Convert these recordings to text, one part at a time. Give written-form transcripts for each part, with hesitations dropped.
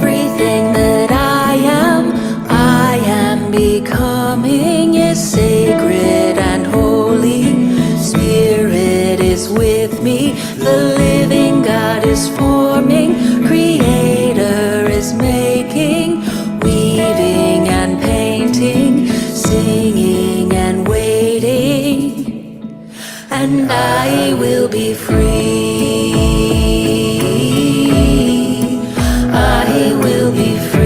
Everything that I am becoming is sacred and holy. Spirit is with me, the living God is forming, Creator is making, weaving and painting, singing and waiting, and I will be free. I will be free.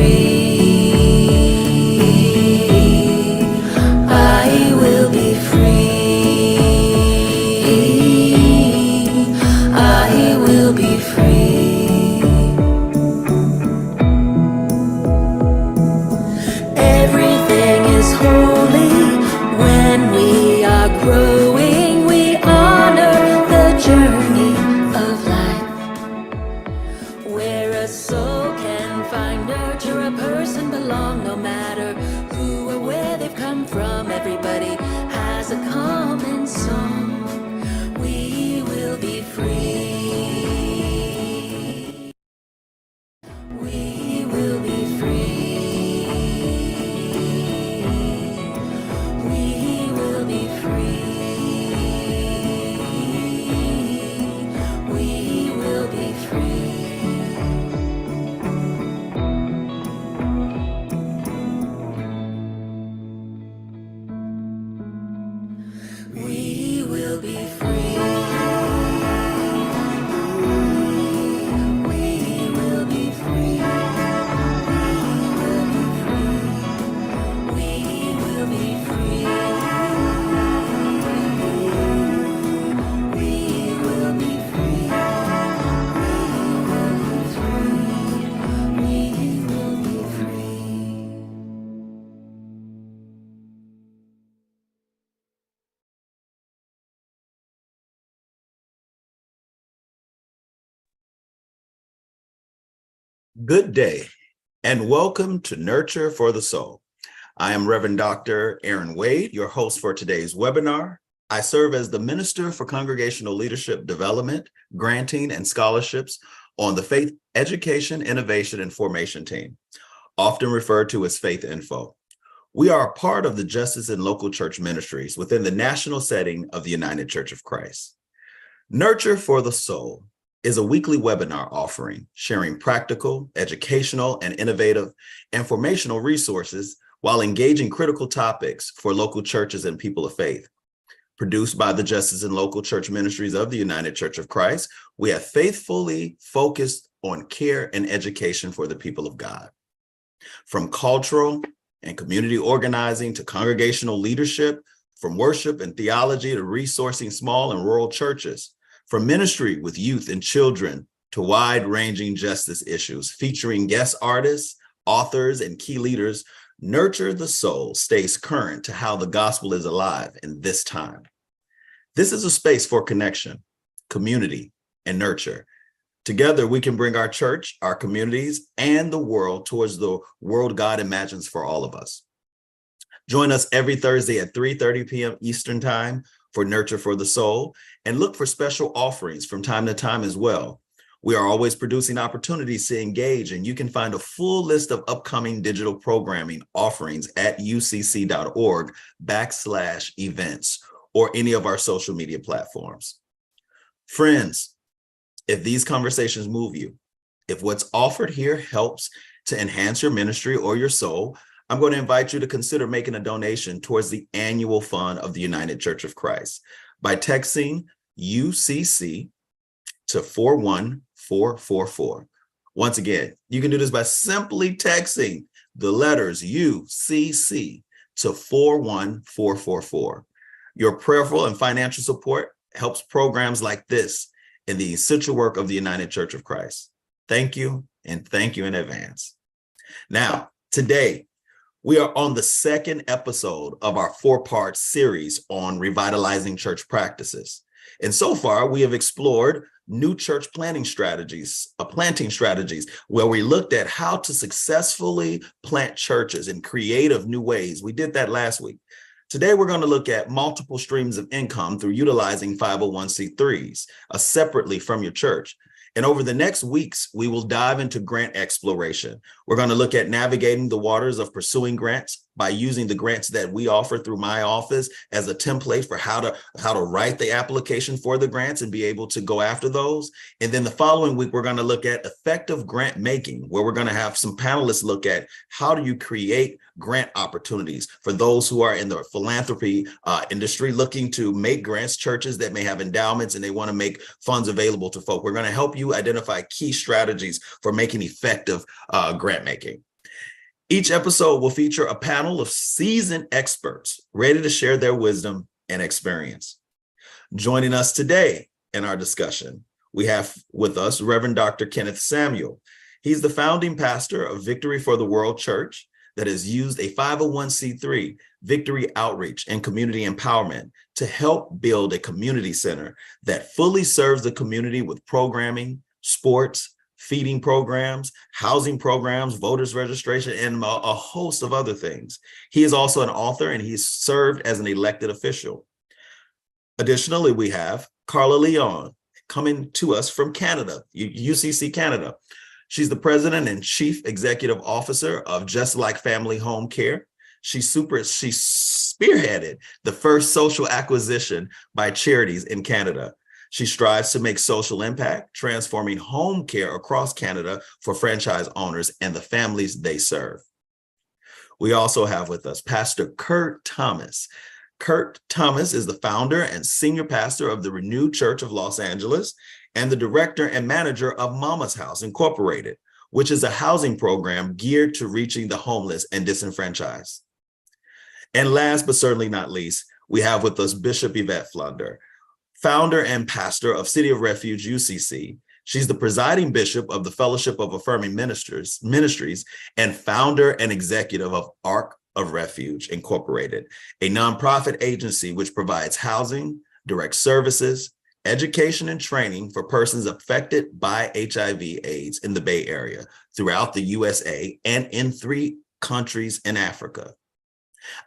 I will be free. I will be free. Everything is holy when we are growing. We honor the journey of life, where a soul can find nurture, a person belong, no matter who or where they've come from. Everybody has a common song. We will be free. We will be free. We will be free. We will be free. We will be free. We will be free. We will be free. We will be free. We will be free. Good day, and welcome to Nurture for the Soul. I am Reverend Dr. Aaron Wade, your host for today's webinar. I serve as the Minister for Congregational Leadership Development, Granting, and Scholarships on the Faith Education, Innovation, and Formation team, often referred to as Faith Info. We are a part of the Justice and Local Church Ministries within the national setting of the United Church of Christ. Nurture for the Soul is a weekly webinar offering sharing practical, educational, and innovative informational resources while engaging critical topics for local churches and people of faith. Produced by the Justice and Local Church Ministries of the United Church of Christ, we have faithfully focused on care and education for the people of God. From cultural and community organizing to congregational leadership, from worship and theology to resourcing small and rural churches, from ministry with youth and children to wide-ranging justice issues, featuring guest artists, authors, and key leaders, Nurture the Soul stays current to how the gospel is alive in this time. This is a space for connection, community, and nurture. Together, we can bring our church, our communities, and the world towards the world God imagines for all of us. Join us every Thursday at 3:30 p.m. Eastern Time for Nurture for the Soul, and look for special offerings from time to time as well. We are always producing opportunities to engage, and you can find a full list of upcoming digital programming offerings at ucc.org/events or any of our social media platforms. Friends, if these conversations move you, if what's offered here helps to enhance your ministry or your soul, I'm going to invite you to consider making a donation towards the annual fund of the United Church of Christ by texting UCC to 41444. Once again, you can do this by simply texting the letters UCC to 41444. Your prayerful and financial support helps programs like this in the essential work of the United Church of Christ. Thank you, and thank you in advance. Now, today, we are on the second episode of our four-part series on revitalizing church practices. And so far, we have explored new church planting strategies, where we looked at how to successfully plant churches in creative new ways. We did that last week. Today, we're going to look at multiple streams of income through utilizing 501c3s separately from your church. And over the next weeks, we will dive into grant exploration. We're going to look at navigating the waters of pursuing grants by using the grants that we offer through my office as a template for how to write the application for the grants and be able to go after those. And then the following week, we're going to look at effective grant making, where we're going to have some panelists look at how do you create grant opportunities for those who are in the philanthropy industry looking to make grants, churches that may have endowments and they want to make funds available to folk. We're going to help you identify key strategies for making effective grant making. Each episode will feature a panel of seasoned experts ready to share their wisdom and experience. Joining us today in our discussion, we have with us Reverend Dr. Kenneth Samuel. He's the founding pastor of Victory for the World Church that has used a 501c3 Victory Outreach and Community Empowerment to help build a community center that fully serves the community with programming, sports, feeding programs, housing programs, voters registration, and a host of other things. He is also an author and he's served as an elected official. Additionally, we have Carla Leon coming to us from Canada, UCC Canada. She's the president and chief executive officer of Just Like Family Home Care. She spearheaded the first social acquisition by charities in Canada. She strives to make social impact, transforming home care across Canada for franchise owners and the families they serve. We also have with us Pastor Curt Thomas. Curt Thomas is the founder and senior pastor of the Renewed Church of Los Angeles and the director and manager of Mama's House Incorporated, which is a housing program geared to reaching the homeless and disenfranchised. And last but certainly not least, we have with us Bishop Yvette Flunder, founder and pastor of City of Refuge UCC. She's the presiding bishop of the Fellowship of Affirming Ministries and founder and executive of Ark of Refuge Incorporated, a nonprofit agency which provides housing, direct services, education, and training for persons affected by HIV/AIDS in the Bay Area, throughout the USA, and in 3 countries in Africa.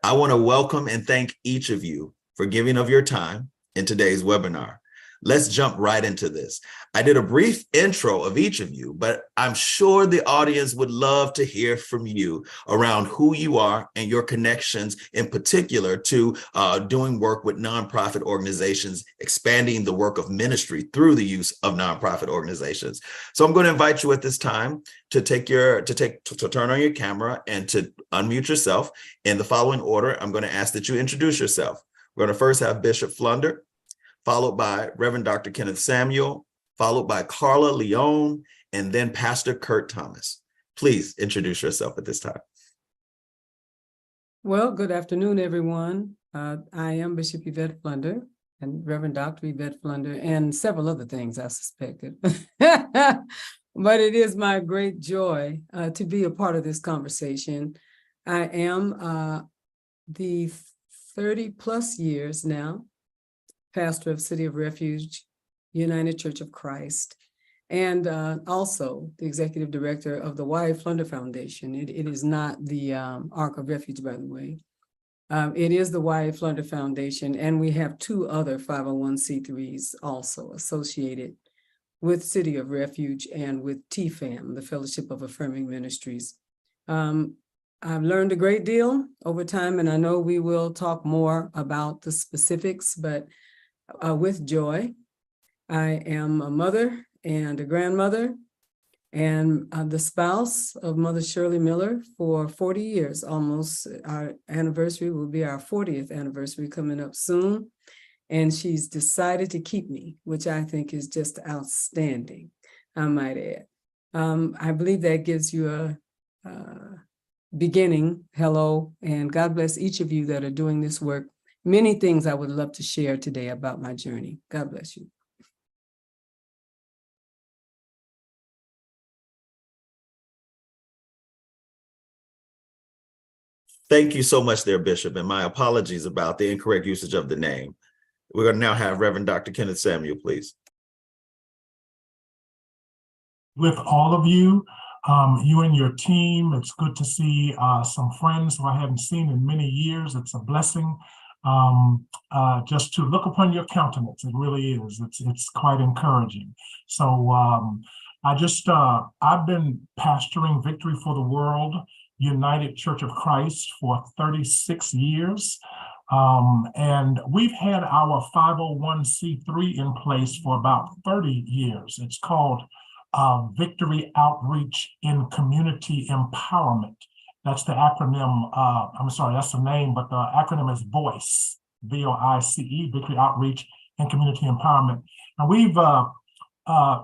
I want to welcome and thank each of you for giving of your time in today's webinar. Let's jump right into this. I did a brief intro of each of you, but I'm sure the audience would love to hear from you around who you are and your connections, in particular to doing work with nonprofit organizations, expanding the work of ministry through the use of nonprofit organizations. So I'm going to invite you at this time to turn on your camera and to unmute yourself. In the following order, I'm going to ask that you introduce yourself. We're going to first have Bishop Flunder, followed by Reverend Dr. Kenneth Samuel, followed by Carla Leon, and then Pastor Curt Thomas. Please introduce yourself at this time. Well, good afternoon, everyone. I am Bishop Yvette Flunder and Reverend Dr. Yvette Flunder and several other things I suspected. But it is my great joy to be a part of this conversation. I am the 30 plus years now pastor of City of Refuge, United Church of Christ, and also the executive director of the Yvette Flunder Foundation. It is not the Ark of Refuge, by the way. It is the Yvette Flunder Foundation, and we have 2 other 501c3s also associated with City of Refuge and with TFAM, the Fellowship of Affirming Ministries. I've learned a great deal over time, and I know we will talk more about the specifics, but with joy. I am a mother and a grandmother and the spouse of Mother Shirley Miller for 40 years almost. Our anniversary will be our 40th anniversary coming up soon. And she's decided to keep me, which I think is just outstanding, I might add. I believe that gives you a beginning. Hello, and God bless each of you that are doing this work. Many things I would love to share today about my journey. God bless you. Thank you so much there, Bishop, and my apologies about the incorrect usage of the name. We're going to now have Reverend Dr. Kenneth Samuel, please. With all of you, you and your team, it's good to see some friends who I haven't seen in many years. It's a blessing just to look upon your countenance. It really is. It's quite encouraging. So I've been pastoring Victory for the World United Church of Christ for 36 years. And we've had our 501c3 in place for about 30 years. It's called Victory Outreach in Community Empowerment. That's the acronym. I'm sorry, that's the name, but the acronym is VOICE, VOICE, Victory Outreach and Community Empowerment. And we've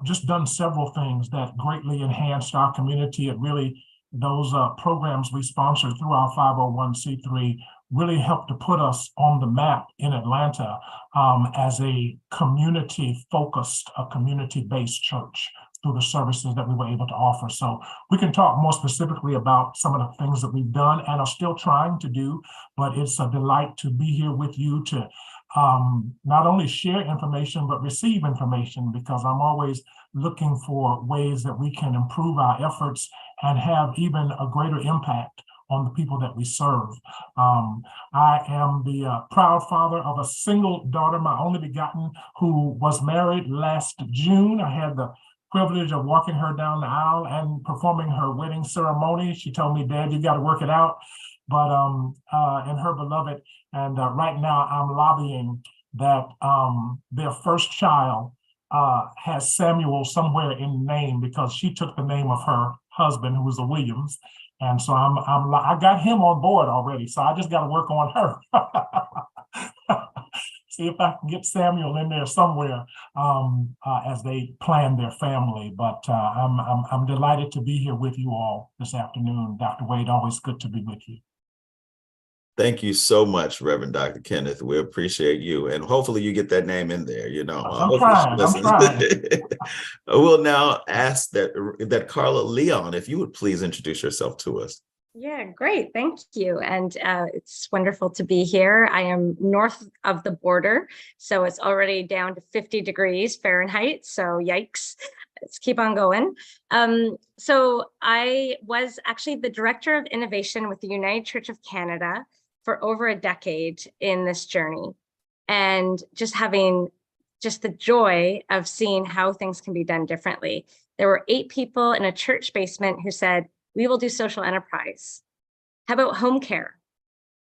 just done several things that greatly enhanced our community. It really, those programs we sponsored through our 501c3 really helped to put us on the map in Atlanta as a community-focused, a community-based church through the services that we were able to offer. So we can talk more specifically about some of the things that we've done and are still trying to do, but it's a delight to be here with you to not only share information, but receive information, because I'm always looking for ways that we can improve our efforts and have even a greater impact on the people that we serve. I am the proud father of a single daughter, my only begotten, who was married last June. I had the privilege of walking her down the aisle and performing her wedding ceremony. She told me, "Dad, you got to work it out." But and her beloved, and right now I'm lobbying that their first child has Samuel somewhere in the name, because she took the name of her husband, who was a Williams. And so I got him on board already. So I just got to work on her. See if I can get Samuel in there somewhere as they plan their family. But I'm delighted to be here with you all this afternoon. Dr. Wade, always good to be with you. Thank you so much, Reverend Dr. Kenneth. We appreciate you. And hopefully you get that name in there, you know. I'm trying. We'll now ask that Carla Leon, if you would please introduce yourself to us. Yeah, great. Thank you. And it's wonderful to be here. I am north of the border, so it's already down to 50 degrees Fahrenheit. So yikes, let's keep on going. So I was actually the director of innovation with the United Church of Canada for over a decade in this journey, and just having the joy of seeing how things can be done differently. There were 8 people in a church basement who said, "We will do social enterprise. How about home care?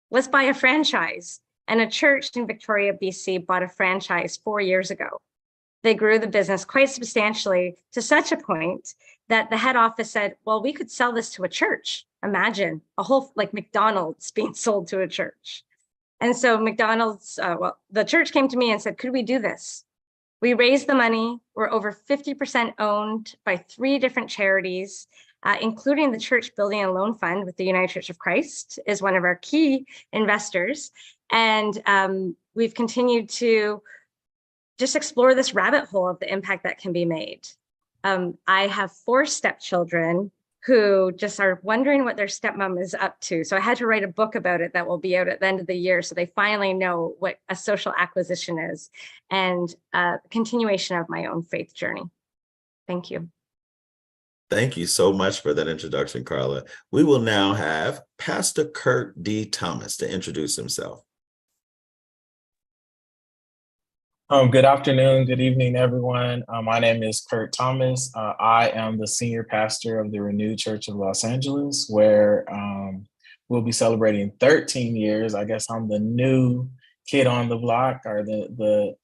Let's buy a franchise." And a church in Victoria, BC bought a franchise 4 years ago. They grew the business quite substantially, to such a point that the head office said, "Well, we could sell this to a church." Imagine a whole, like McDonald's being sold to a church. And so McDonald's, the church came to me and said, "Could we do this?" We raised the money. We're over 50% owned by 3 different charities, including the Church Building and Loan Fund with the United Church of Christ is one of our key investors. And we've continued to just explore this rabbit hole of the impact that can be made. I have 4 stepchildren who just are wondering what their stepmom is up to. So I had to write a book about it that will be out at the end of the year, so they finally know what a social acquisition is, and continuation of my own faith journey. Thank you. Thank you so much for that introduction, Carla. We will now have Pastor Curt D. Thomas to introduce himself. Good afternoon, good evening, everyone. My name is Curt Thomas. I am the senior pastor of the Renewed Church of Los Angeles, where we'll be celebrating 13 years. I guess I'm the new kid on the block, or the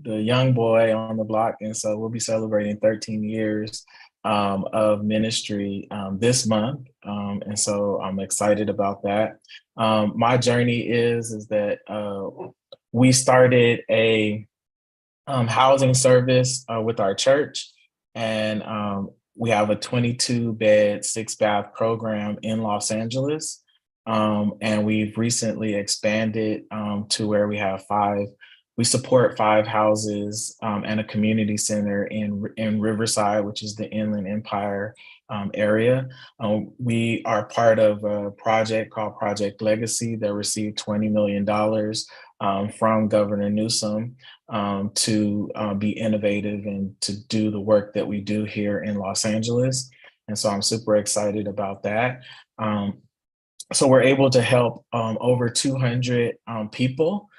young boy on the block. And so we'll be celebrating 13 years of ministry this month. And so I'm excited about that. My journey is that we started a housing service with our church, and we have a 22-bed, 6-bath program in Los Angeles, and we've recently expanded to where we have 5. We support 5 houses and a community center in Riverside, which is the Inland Empire area. We are part of a project called Project Legacy that received $20 million from Governor Newsom to be innovative and to do the work that we do here in Los Angeles. And so I'm super excited about that. so we're able to help over 200 people,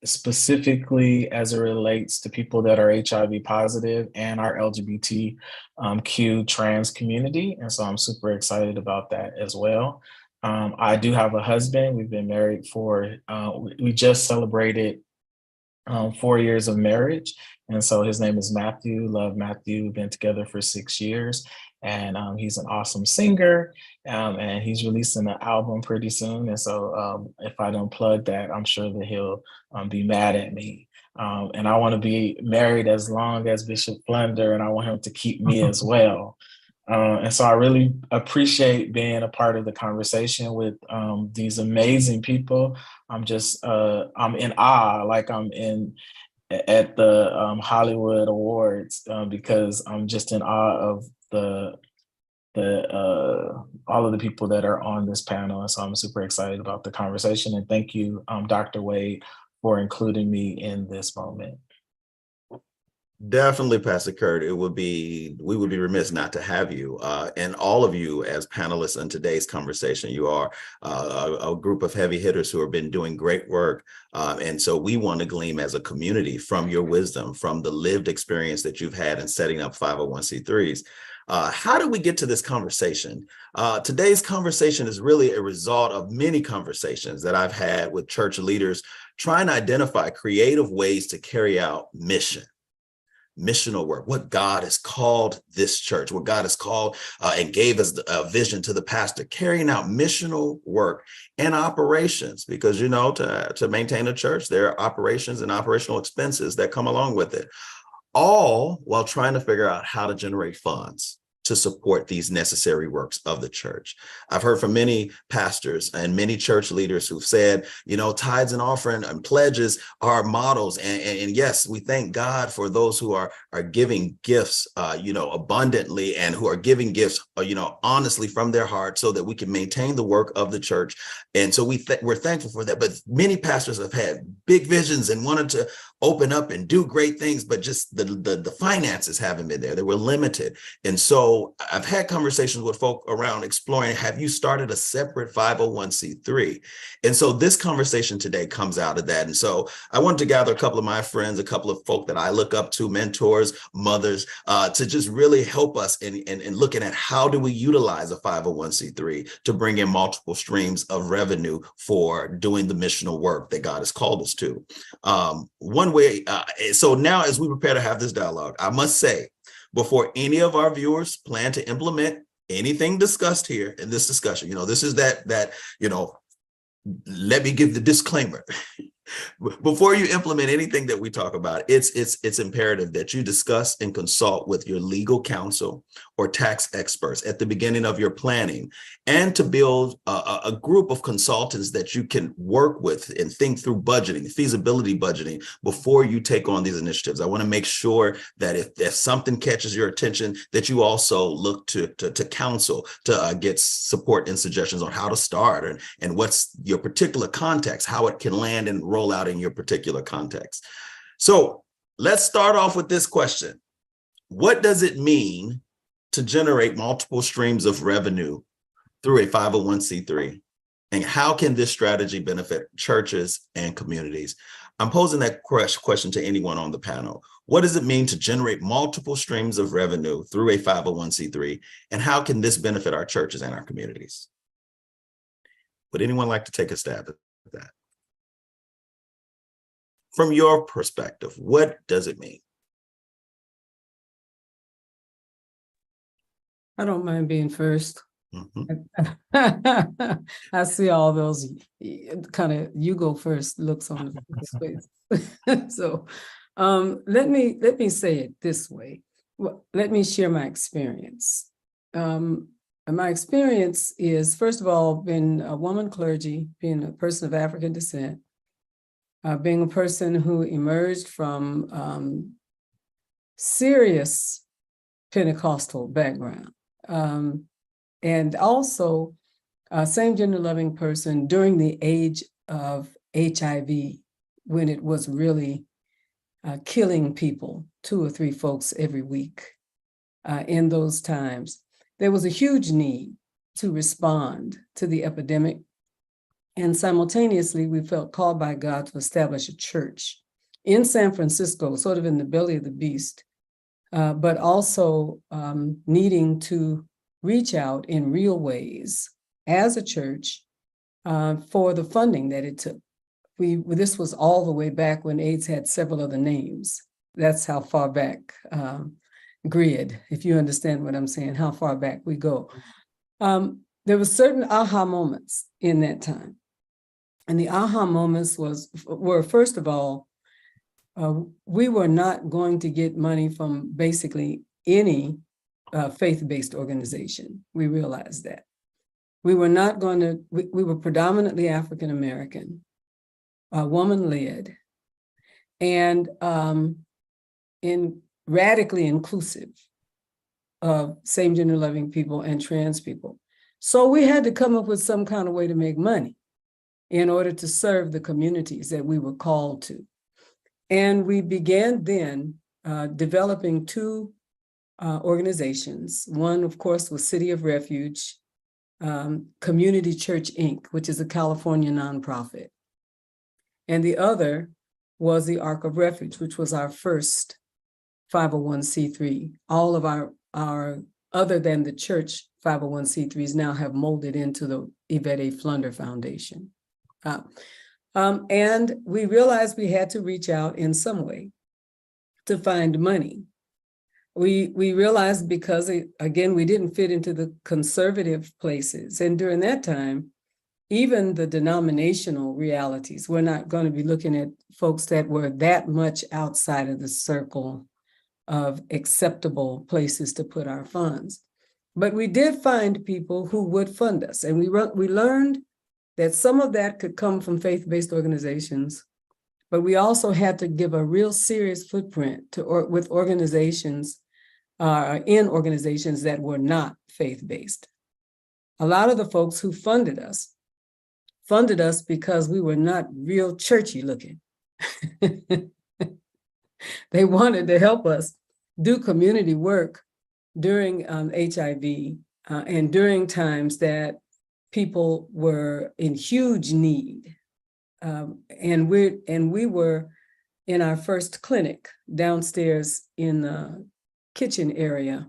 specifically as it relates to people that are HIV positive and our LGBTQ trans community. And so I'm super excited about that as well. I do have a husband. We've been married for, we just celebrated 4 years of marriage. And so his name is Matthew. Love Matthew. We've been together for 6 years. And he's an awesome singer. And he's releasing an album pretty soon. And so if I don't plug that, I'm sure that he'll be mad at me. And I want to be married as long as Bishop Flunder, and I want him to keep me as well. And so I really appreciate being a part of the conversation with these amazing people. I'm in awe, like I'm at the Hollywood Awards, because I'm just in awe of all of the people that are on this panel. And so I'm super excited about the conversation. And thank you, Dr. Wade, for including me in this moment. Definitely, Pastor Curt. We would be remiss not to have you and all of you as panelists in today's conversation. You are a group of heavy hitters who have been doing great work. And so we want to glean as a community from your wisdom, from the lived experience that you've had in setting up 501c3s. How do we get to this conversation? Today's conversation is really a result of many conversations that I've had with church leaders trying to identify creative ways to carry out missional work, what God has called this church, what God has called and gave us a vision to the pastor, carrying out missional work and operations, because, to maintain a church, there are operations and operational expenses that come along with it, all while trying to figure out how to generate funds to support these necessary works of the church. I've heard from many pastors and many church leaders who've said, tithes and offering and pledges are models. And yes, we thank God for those who are giving gifts, abundantly, and who are giving gifts, honestly from their heart, so that we can maintain the work of the church. And so we're thankful for that. But many pastors have had big visions and wanted to open up and do great things, but just the finances haven't been there. They were limited. And so I've had conversations with folk around exploring, have you started a separate 501c3? And so this conversation today comes out of that. And so I wanted to gather a couple of my friends, a couple of folk that I look up to, mentors, mothers, to just really help us in looking at how do we utilize a 501c3 to bring in multiple streams of revenue for doing the missional work that God has called us to. One way, so now as we prepare to have this dialogue, I must say, before any of our viewers plan to implement anything discussed here in this discussion, this is that let me give the disclaimer. Before you implement anything that we talk about, it's imperative that you discuss and consult with your legal counsel or tax experts at the beginning of your planning, and to build a group of consultants that you can work with and think through budgeting, feasibility budgeting, before you take on these initiatives. I want to make sure that if something catches your attention, that you also look to counsel to get support and suggestions on how to start and what's your particular context, how it can land and roll out in your particular context. So let's start off with this question. What does it mean to generate multiple streams of revenue through a 501c3? And how can this strategy benefit churches and communities? I'm posing that question to anyone on the panel. What does it mean to generate multiple streams of revenue through a 501c3? And how can this benefit our churches and our communities? Would anyone like to take a stab at that? From your perspective, what does it mean? I don't mind being first. Mm-hmm. I see all those kind of you go first looks on the face. So let me say it this way. Well, let me share my experience. My experience is, first of all, being a woman clergy, being a person of African descent, being a person who emerged from serious Pentecostal background, and also a same-gender loving person during the age of HIV, when it was really killing people, 2 or 3 folks every week. In those times, there was a huge need to respond to the epidemic. And simultaneously, we felt called by God to establish a church in San Francisco, sort of in the belly of the beast, but also needing to reach out in real ways as a church for the funding that it took. This was all the way back when AIDS had several other names. That's how far back, grid, if you understand what I'm saying, how far back we go. There were certain aha moments in that time. And the aha moments were first of all, we were not going to get money from basically any faith-based organization. We realized that. We were not going to, we were predominantly African-American, woman-led, and radically inclusive of same-gender loving people and trans people. So we had to come up with some kind of way to make money in order to serve the communities that we were called to. And we began then developing two organizations. One, of course, was City of Refuge, Community Church, Inc., which is a California nonprofit. And the other was the Ark of Refuge, which was our first 501c3. All of our other than the church 501c3s now have molded into the Yvette Flunder Foundation. And we realized we had to reach out in some way to find money. We realized because, again, we didn't fit into the conservative places. And during that time, even the denominational realities, we're not going to be looking at folks that were that much outside of the circle of acceptable places to put our funds. But we did find people who would fund us. And we learned that some of that could come from faith-based organizations, but we also had to give a real serious footprint with organizations, in organizations that were not faith-based. A lot of the folks who funded us because we were not real churchy looking. They wanted to help us do community work during HIV and during times that people were in huge need. And we were in our first clinic downstairs in the kitchen area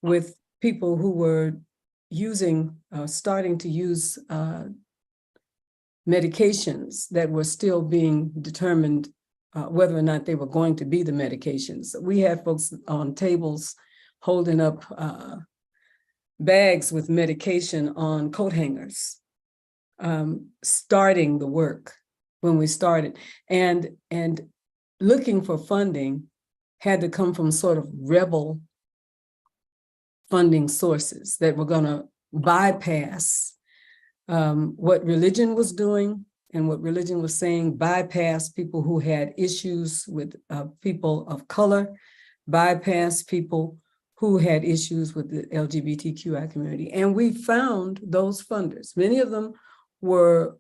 with people who were starting to use medications that were still being determined whether or not they were going to be the medications. We had folks on tables holding up bags with medication on coat hangers, starting the work when we started. And looking for funding had to come from sort of rebel funding sources that were going to bypass what religion was doing and what religion was saying, bypass people who had issues with people of color, bypass people who had issues with the LGBTQI community. And we found those funders. Many of them were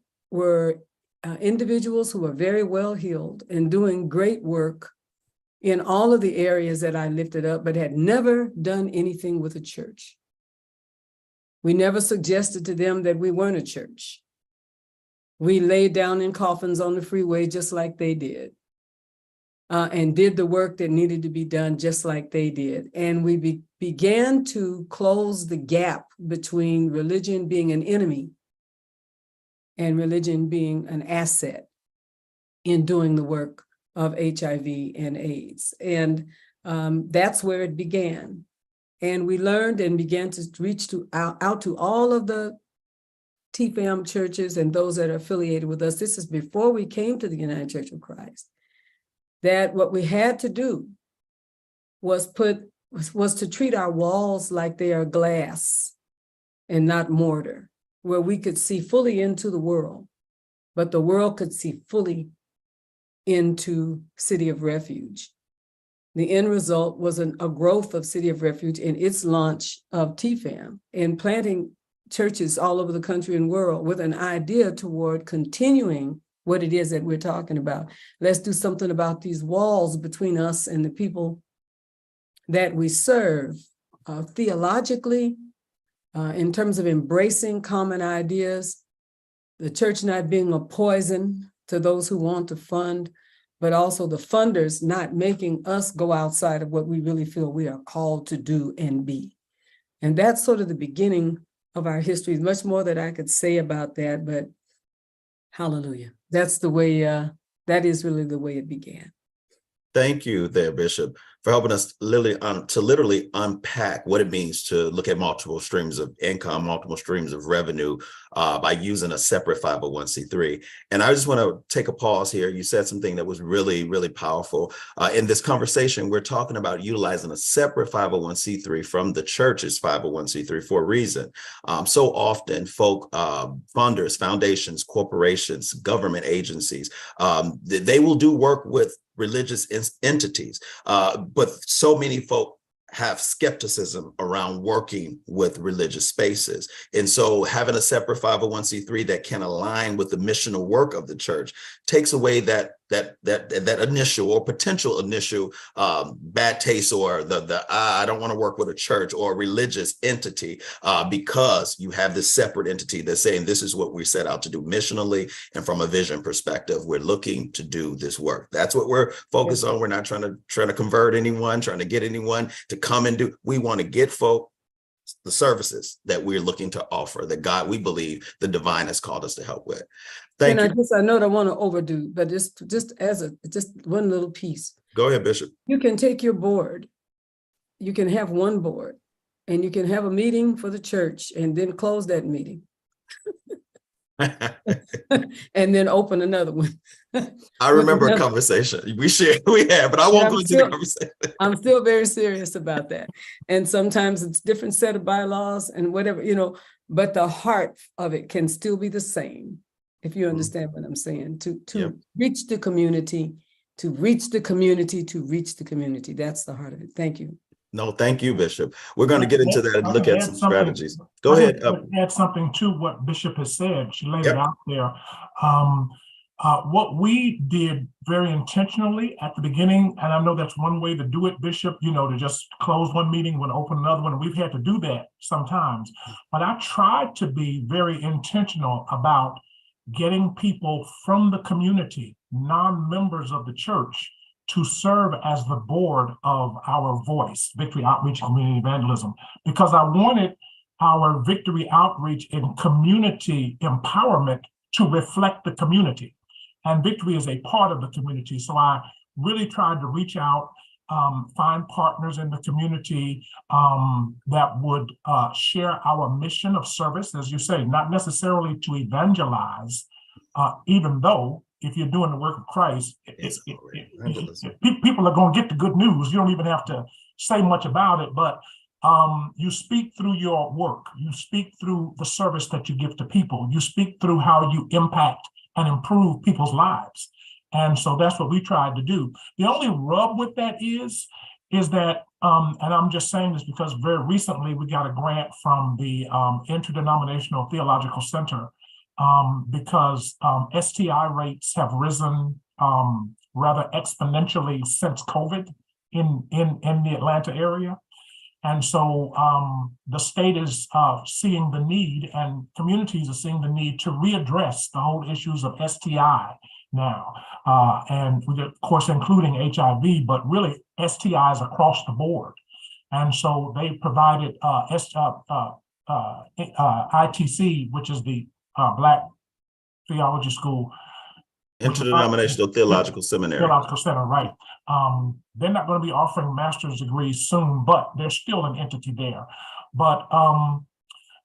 individuals who were very well heeled and doing great work in all of the areas that I lifted up, but had never done anything with a church. We never suggested to them that we weren't a church. We laid down in coffins on the freeway just like they did. And did the work that needed to be done just like they did. And we began to close the gap between religion being an enemy and religion being an asset in doing the work of HIV and AIDS. And that's where it began. And we learned and began to reach out to all of the TFAM churches and those that are affiliated with us. This is before we came to the United Church of Christ. That what we had to do was to treat our walls like they are glass and not mortar, where we could see fully into the world, but the world could see fully into City of Refuge. The end result was a growth of City of Refuge in its launch of TFAM and planting churches all over the country and world with an idea toward continuing what it is that we're talking about. Let's do something about these walls between us and the people that we serve, theologically, in terms of embracing common ideas, the church not being a poison to those who want to fund, but also the funders not making us go outside of what we really feel we are called to do and be. And that's sort of the beginning of our history. Much more that I could say about that, but hallelujah. That's the way, that is really the way it began. Thank you there, Bishop, for helping us literally unpack what it means to look at multiple streams of income, multiple streams of revenue by using a separate 501c3. And I just want to take a pause here. You said something that was really, really powerful. In this conversation, we're talking about utilizing a separate 501c3 from the church's 501c3 for a reason. So often folk, funders, foundations, corporations, government agencies, they will do work with religious entities, but so many folk have skepticism around working with religious spaces. And so having a separate 501c3 that can align with the missional work of the church takes away that initial or potential initial bad taste, or the I don't want to work with a church or a religious entity, because you have this separate entity that's saying this is what we set out to do missionally, and from a vision perspective, we're looking to do this work. That's what we're focused on. We're not trying to convert anyone, trying to get anyone to come and do. We want to get folk the services that we're looking to offer, that God, we believe the divine has called us to help with. Thank you. I know I want to overdo, but just one little piece. Go ahead, Bishop. You can take your board, you can have one board, and you can have a meeting for the church and then close that meeting. And then open another one. I remember a conversation we had, but I won't go into the conversation. I'm still very serious about that. And sometimes it's different set of bylaws and whatever, but the heart of it can still be the same, if you understand what I'm saying, to reach the community, to reach the community, to reach the community. That's the heart of it. Thank you. No, thank you, Bishop. We're going to get into that and look at some strategies. Go ahead. Add something to what Bishop has said. She laid it out there. What we did very intentionally at the beginning, and I know that's one way to do it, Bishop, to just close one meeting and open another one. We've had to do that sometimes. But I tried to be very intentional about getting people from the community, non-members of the church, to serve as the board of our voice, Victory Outreach Community Evangelism, because I wanted our Victory Outreach and community empowerment to reflect the community. And Victory is a part of the community. So I really tried to reach out, find partners in the community that would share our mission of service, as you say, not necessarily to evangelize, even though if you're doing the work of Christ, people are going to get the good news. You don't even have to say much about it, but you speak through your work. You speak through the service that you give to people. You speak through how you impact and improve people's lives. And so that's what we tried to do. The only rub with that is that, and I'm just saying this because very recently we got a grant from the Interdenominational Theological Center, because STI rates have risen rather exponentially since COVID in the Atlanta area. And so the state is seeing the need, and communities are seeing the need to readdress the whole issues of STI now, and of course, including HIV, but really STIs across the board. And so they provided ITC, which is the Black Theology School, Interdenominational Theological Seminary. Theological Center, right. They're not going to be offering master's degrees soon, but there's still an entity there. But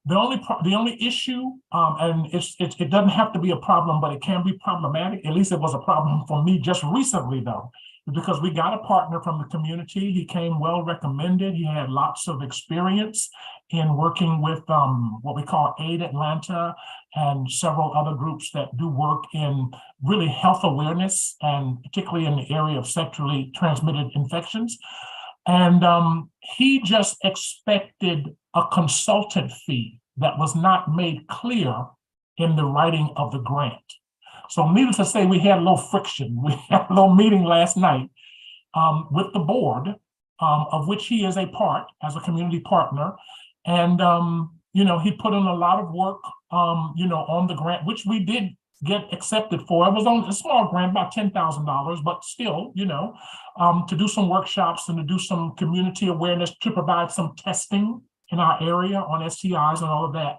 the only issue, and it doesn't have to be a problem, but it can be problematic. At least it was a problem for me just recently, though, because we got a partner from the community. He came well recommended. He had lots of experience in working with what we call Aid Atlanta and several other groups that do work in really health awareness, and particularly in the area of sexually transmitted infections. And he just expected a consultant fee that was not made clear in the writing of the grant. So needless to say, we had a little friction. We had a little meeting last night with the board, of which he is a part as a community partner. And he put in a lot of work, on the grant, which we did get accepted for. It was on a small grant, about $10,000, but still, to do some workshops and to do some community awareness, to provide some testing in our area on STIs and all of that.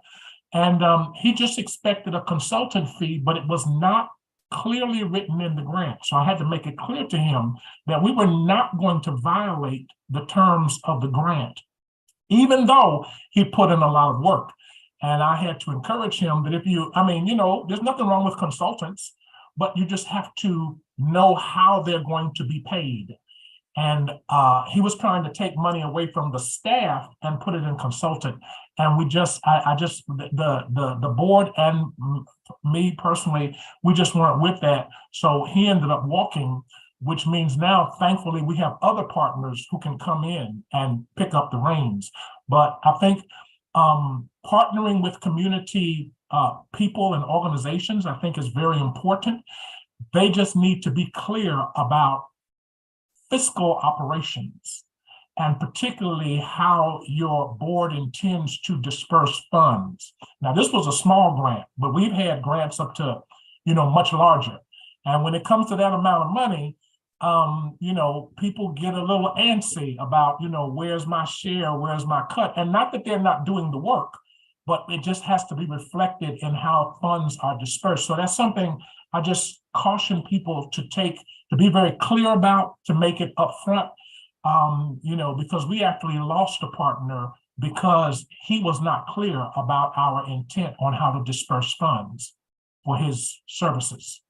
And he just expected a consultant fee, but it was not clearly written in the grant. So I had to make it clear to him that we were not going to violate the terms of the grant, even though he put in a lot of work. And I had to encourage him that there's nothing wrong with consultants, but you just have to know how they're going to be paid. And he was trying to take money away from the staff and put it in consultant. And the board and me personally, we just weren't with that. So he ended up walking, which means now, thankfully, we have other partners who can come in and pick up the reins. But I think partnering with community people and organizations, I think, is very important. They just need to be clear about fiscal operations, and particularly how your board intends to disperse funds. Now, this was a small grant, but we've had grants up to, much larger. And when it comes to that amount of money, people get a little antsy about, where's my share, where's my cut? And not that they're not doing the work, but it just has to be reflected in how funds are dispersed. So that's something I just caution people to be very clear about, to make it upfront, because we actually lost a partner because he was not clear about our intent on how to disperse funds for his services.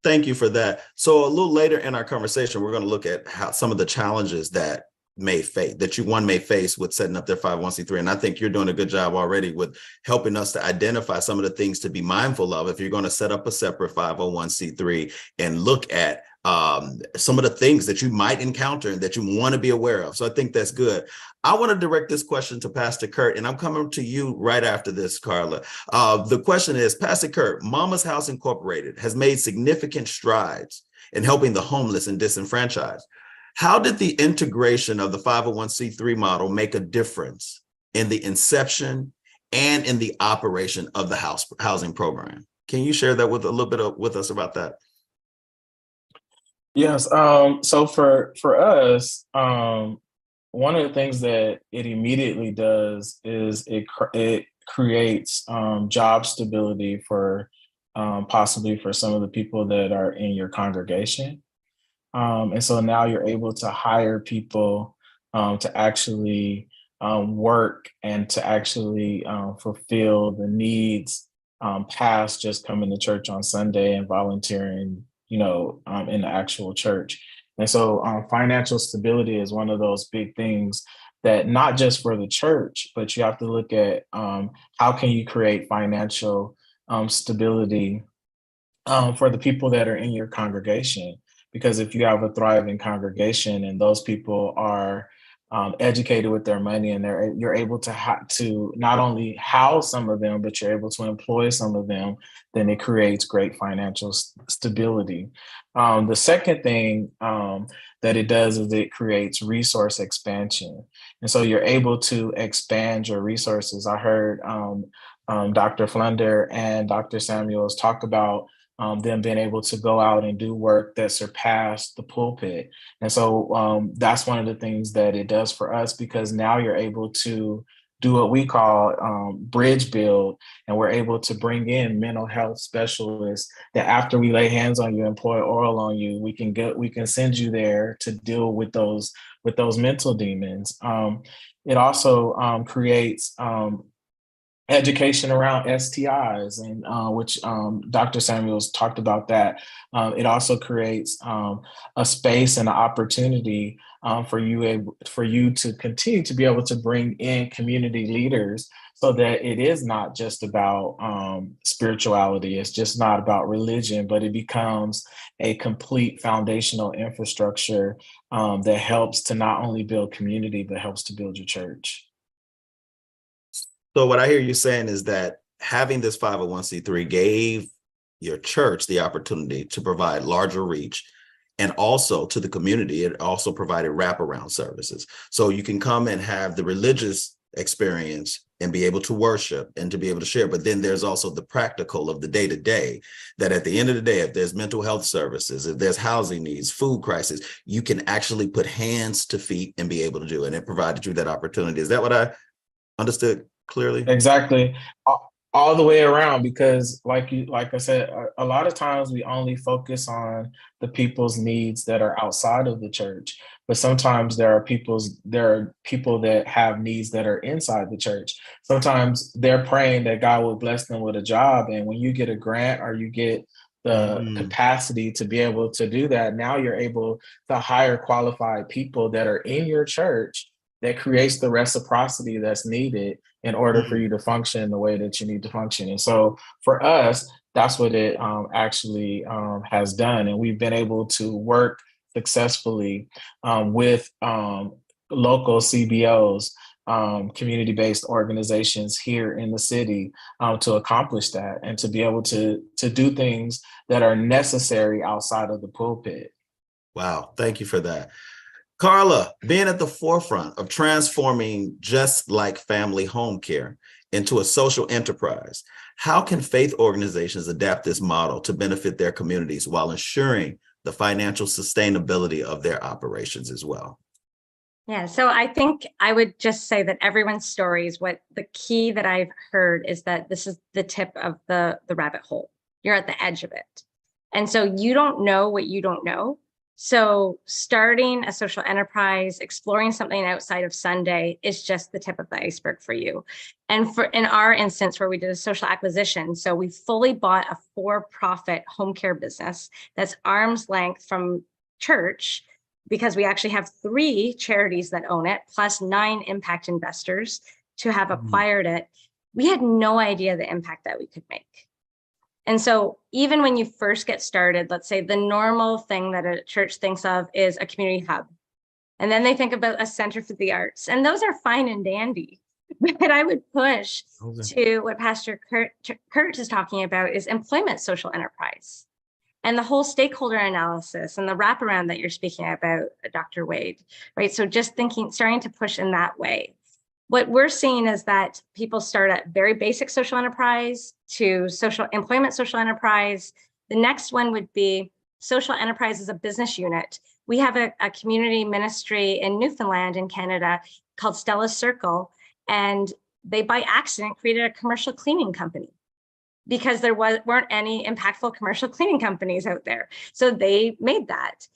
Thank you for that. So a little later in our conversation, we're going to look at how some of the challenges that may face with setting up their 501c3. And I think you're doing a good job already with helping us to identify some of the things to be mindful of if you're going to set up a separate 501c3 and look at some of the things that you might encounter and that you want to be aware of. So I think that's good. I want to direct this question to Pastor Curt, and I'm coming to you right after this, Carla. The question is, Pastor Curt, Mama's House Incorporated has made significant strides in helping the homeless and disenfranchised. How did the integration of the 501c3 model make a difference in the inception and in the operation of the housing program? Can you share that with a little bit with us about that? Yes. So for us, one of the things that it immediately does is it creates job stability for possibly for some of the people that are in your congregation. And so now you're able to hire people to actually work and to actually fulfill the needs past just coming to church on Sunday and volunteering, in the actual church. And so financial stability is one of those big things that not just for the church, but you have to look at how can you create financial stability for the people that are in your congregation. Because if you have a thriving congregation and those people are educated with their money and you're able to not only house some of them, but you're able to employ some of them, then it creates great financial stability. The second thing that it does is it creates resource expansion. And so you're able to expand your resources. I heard Dr. Flunder and Dr. Samuels talk about them being able to go out and do work that surpassed the pulpit. And so that's one of the things that it does for us, because now you're able to do what we call bridge build, and we're able to bring in mental health specialists that after we lay hands on you, employ oil on you, we can send you there to deal with those mental demons. It also creates education around STIs, and which Dr. Samuels talked about that. It also creates a space and an opportunity for you to continue to be able to bring in community leaders, so that it is not just about spirituality. It's just not about religion, but it becomes a complete foundational infrastructure that helps to not only build community, but helps to build your church. So what I hear you saying is that having this 501c3 gave your church the opportunity to provide larger reach, And also to the community, it also provided wraparound services. So you can come and have the religious experience and be able to worship and to be able to share. But then there's also the practical of the day-to-day, that at the end of the day, if there's mental health services, if there's housing needs, food crisis, you can actually put hands to feet and be able to do it. And it provided you that opportunity. Is that what I understood clearly? Exactly. All the way around, because like I said, a lot of times we only focus on the people's needs that are outside of the church, but sometimes there are people that have needs that are inside the church. Sometimes they're praying that God will bless them with a job, and when you get a grant or you get the capacity to be able to do that, now you're able to hire qualified people that are in your church. That creates the reciprocity that's needed in order for you to function the way that you need to function. And so for us, that's what it actually has done. And we've been able to work successfully with local CBOs, community-based organizations here in the city to accomplish that and to be able to do things that are necessary outside of the pulpit. Wow, thank you for that. Carla, being at the forefront of transforming Just Like Family Home Care into a social enterprise, how can faith organizations adapt this model to benefit their communities while ensuring the financial sustainability of their operations as well? Yeah, so I think I would just say that everyone's story is what the key that I've heard is that this is the tip of the rabbit hole. You're at the edge of it. And so you don't know what you don't know. So starting a social enterprise, exploring something outside of Sunday is just the tip of the iceberg for you. And in our instance, where we did a social acquisition, so we fully bought a for-profit home care business that's arm's length from church, because we actually have 3 charities that own it, plus 9 impact investors to have acquired it. We had no idea the impact that we could make. And so even when you first get started, let's say the normal thing that a church thinks of is a community hub. And then they think about a center for the arts. And those are fine and dandy. But I would push to what Pastor Curt is talking about is employment social enterprise. And the whole stakeholder analysis and the wraparound that you're speaking about, Dr. Wade, right? So just starting to push in that way. What we're seeing is that people start at very basic social enterprise to social employment social enterprise. The next one would be social enterprise as a business unit. We have a community ministry in Newfoundland in Canada called Stella's Circle, and they by accident created a commercial cleaning company because there weren't any impactful commercial cleaning companies out there. So they made that.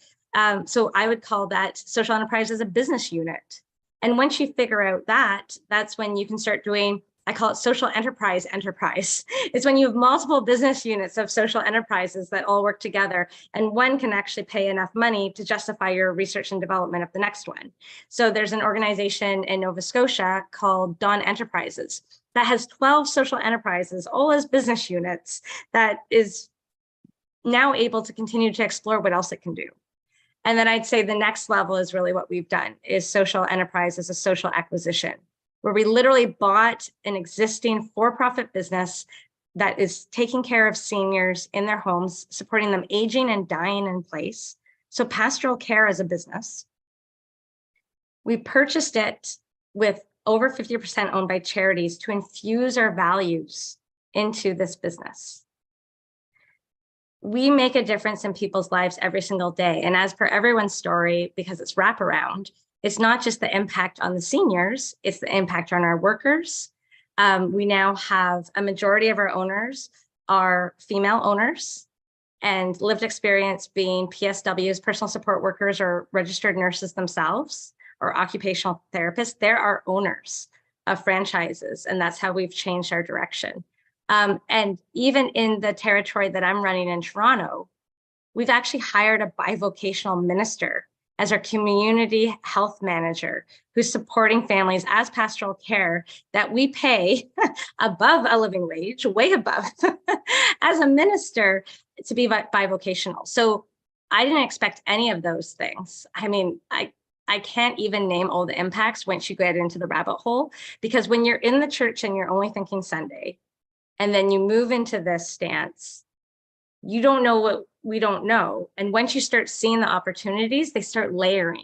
So I would call that social enterprise as a business unit. And once you figure out that, that's when you can start doing, I call it social enterprise. It's when you have multiple business units of social enterprises that all work together, and one can actually pay enough money to justify your research and development of the next one. So there's an organization in Nova Scotia called Dawn Enterprises that has 12 social enterprises, all as business units, that is now able to continue to explore what else it can do. And then I'd say the next level is really what we've done is social enterprise as a social acquisition, where we literally bought an existing for-profit business that is taking care of seniors in their homes, supporting them aging and dying in place. So pastoral care as a business. We purchased it with over 50% owned by charities to infuse our values into this business. We make a difference in people's lives every single day. And as per everyone's story, because it's wraparound, it's not just the impact on the seniors, it's the impact on our workers. We now have a majority of our owners are female owners, and lived experience being PSWs, personal support workers, or registered nurses themselves, or occupational therapists. They're our owners of franchises, and that's how we've changed our direction. And even in the territory that I'm running in Toronto, we've actually hired a bivocational minister as our community health manager, who's supporting families as pastoral care that we pay above a living wage, way above, as a minister to be bivocational. So I didn't expect any of those things. I mean, I can't even name all the impacts once you get into the rabbit hole, because when you're in the church and you're only thinking Sunday, and then you move into this stance, you don't know we don't know. And once you start seeing the opportunities, they start layering.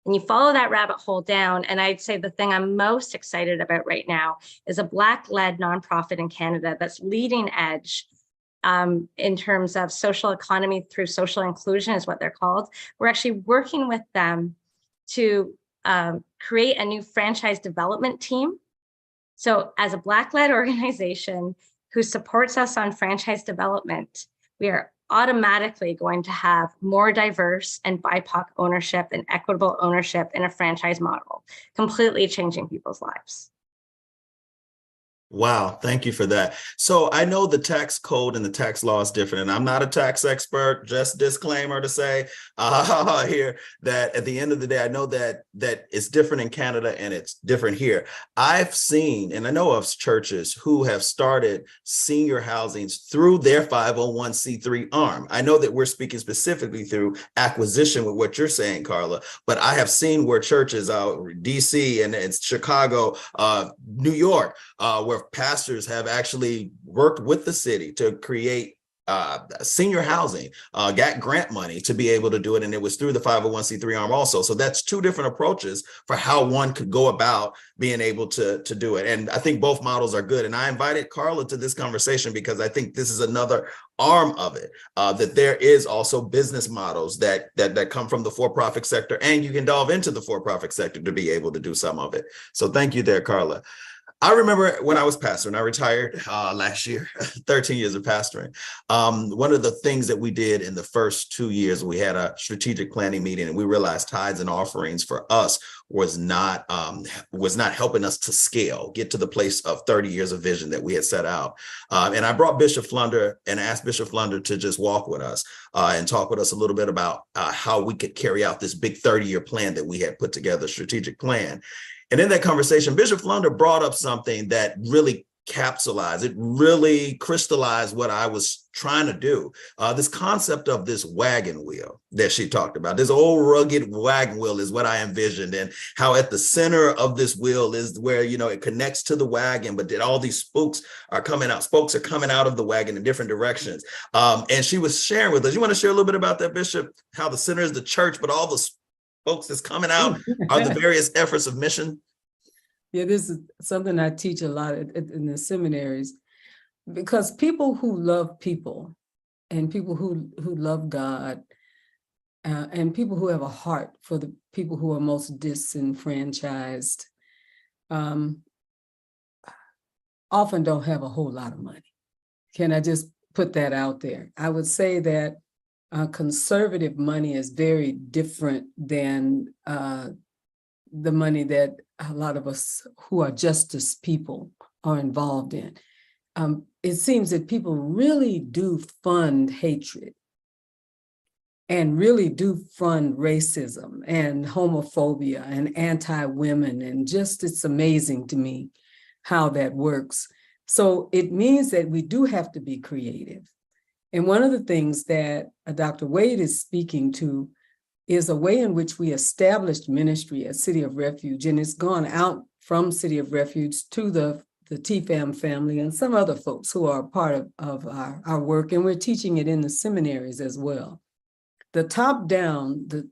And you follow that rabbit hole down. And I'd say the thing I'm most excited about right now is a Black-led nonprofit in Canada that's leading edge in terms of social economy through social inclusion is what they're called. We're actually working with them to create a new franchise development team. So as a Black-led organization who supports us on franchise development, we are automatically going to have more diverse and BIPOC ownership and equitable ownership in a franchise model, completely changing people's lives. Wow, thank you for that. So I know the tax code and the tax law is different, and I'm not a tax expert, just disclaimer to say here that at the end of the day, I know that it's different in Canada and it's different here. I've seen, and I know of churches who have started senior housings through their 501c3 arm. I know that we're speaking specifically through acquisition with what you're saying, Carla, but I have seen where churches out DC and it's Chicago, New York, where pastors have actually worked with the city to create senior housing, got grant money to be able to do it. And it was through the 501c3 arm also. So that's two different approaches for how one could go about being able to do it. And I think both models are good. And I invited Carla to this conversation because I think this is another arm of it, that there is also business models that come from the for-profit sector, and you can delve into the for-profit sector to be able to do some of it. So thank you there, Carla. I remember when I was pastoring, I retired last year, 13 years of pastoring. One of the things that we did in the first 2 years, we had a strategic planning meeting, and we realized tithes and offerings for us was not helping us to scale, get to the place of 30 years of vision that we had set out. And I brought Bishop Flunder and asked Bishop Flunder to just walk with us and talk with us a little bit about how we could carry out this big 30-year plan that we had put together, strategic plan. And in that conversation, Bishop Flunder brought up something that really capsulized, it really crystallized what I was trying to do. This concept of this wagon wheel that she talked about, this old rugged wagon wheel is what I envisioned, and how at the center of this wheel is where, you know, it connects to the wagon, but that all these spokes are coming out of the wagon in different directions. And she was sharing with us. You want to share a little bit about that, Bishop? How the center is the church, but all the spokes that's coming out are the various efforts of mission? Yeah, this is something I teach a lot in the seminaries, because people who love people and people who love God and people who have a heart for the people who are most disenfranchised often don't have a whole lot of money. Can I just put that out there? I would say that conservative money is very different than the money that a lot of us who are justice people are involved in. It seems that people really do fund hatred and really do fund racism and homophobia and anti-women, and just it's amazing to me how that works. So it means that we do have to be creative. And one of the things that Dr. Wade is speaking to is a way in which we established ministry at City of Refuge, and it's gone out from City of Refuge to the TFAM family and some other folks who are a part of our work, and we're teaching it in the seminaries as well. The top down, the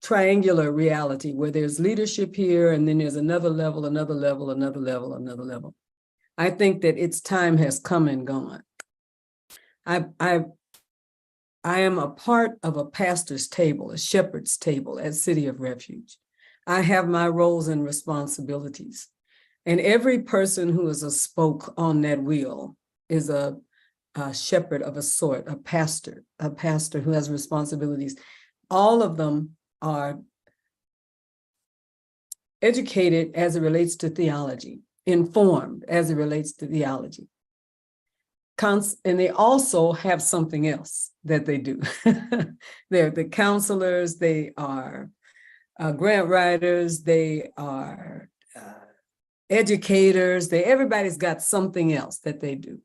triangular reality where there's leadership here, and then there's another level, another level, another level, another level. I think that its time has come and gone. I am a part of a pastor's table, a shepherd's table at City of Refuge. I have my roles and responsibilities. And every person who is a spoke on that wheel is a shepherd of a sort, a pastor who has responsibilities. All of them are educated as it relates to theology, informed as it relates to theology. And they also have something else that they do. They're the counselors, they are grant writers, they are educators, everybody's got something else that they do.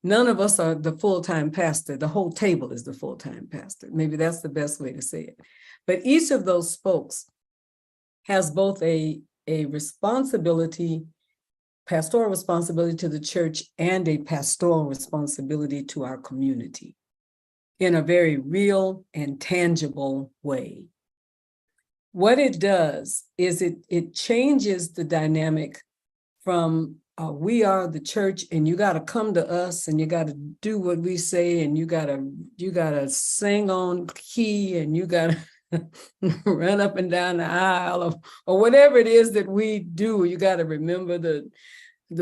None of us are the full-time pastor. The whole table is the full-time pastor. Maybe that's the best way to say it. But each of those spokes has both a responsibility, pastoral responsibility to the church, and a pastoral responsibility to our community. in a very real and tangible way. What it does is it changes the dynamic from we are the church and you got to come to us and you got to do what we say and you got to sing on key and you got to run up and down the aisle or whatever it is that we do. You got to remember the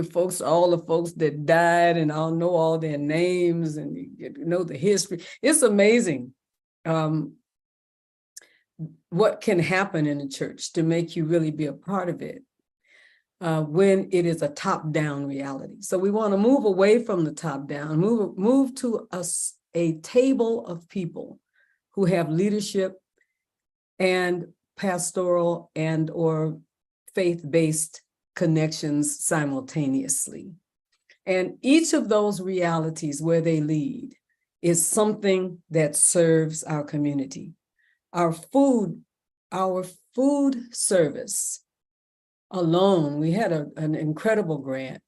folks, all the folks that died, and I'll know all their names and you know the history. It's amazing what can happen in the church to make you really be a part of it when it is a top-down reality. So we want to move away from the top-down, move to a table of people who have leadership and pastoral and or faith-based connections simultaneously. And each of those realities where they lead is something that serves our community. Our food service alone, we had an incredible grant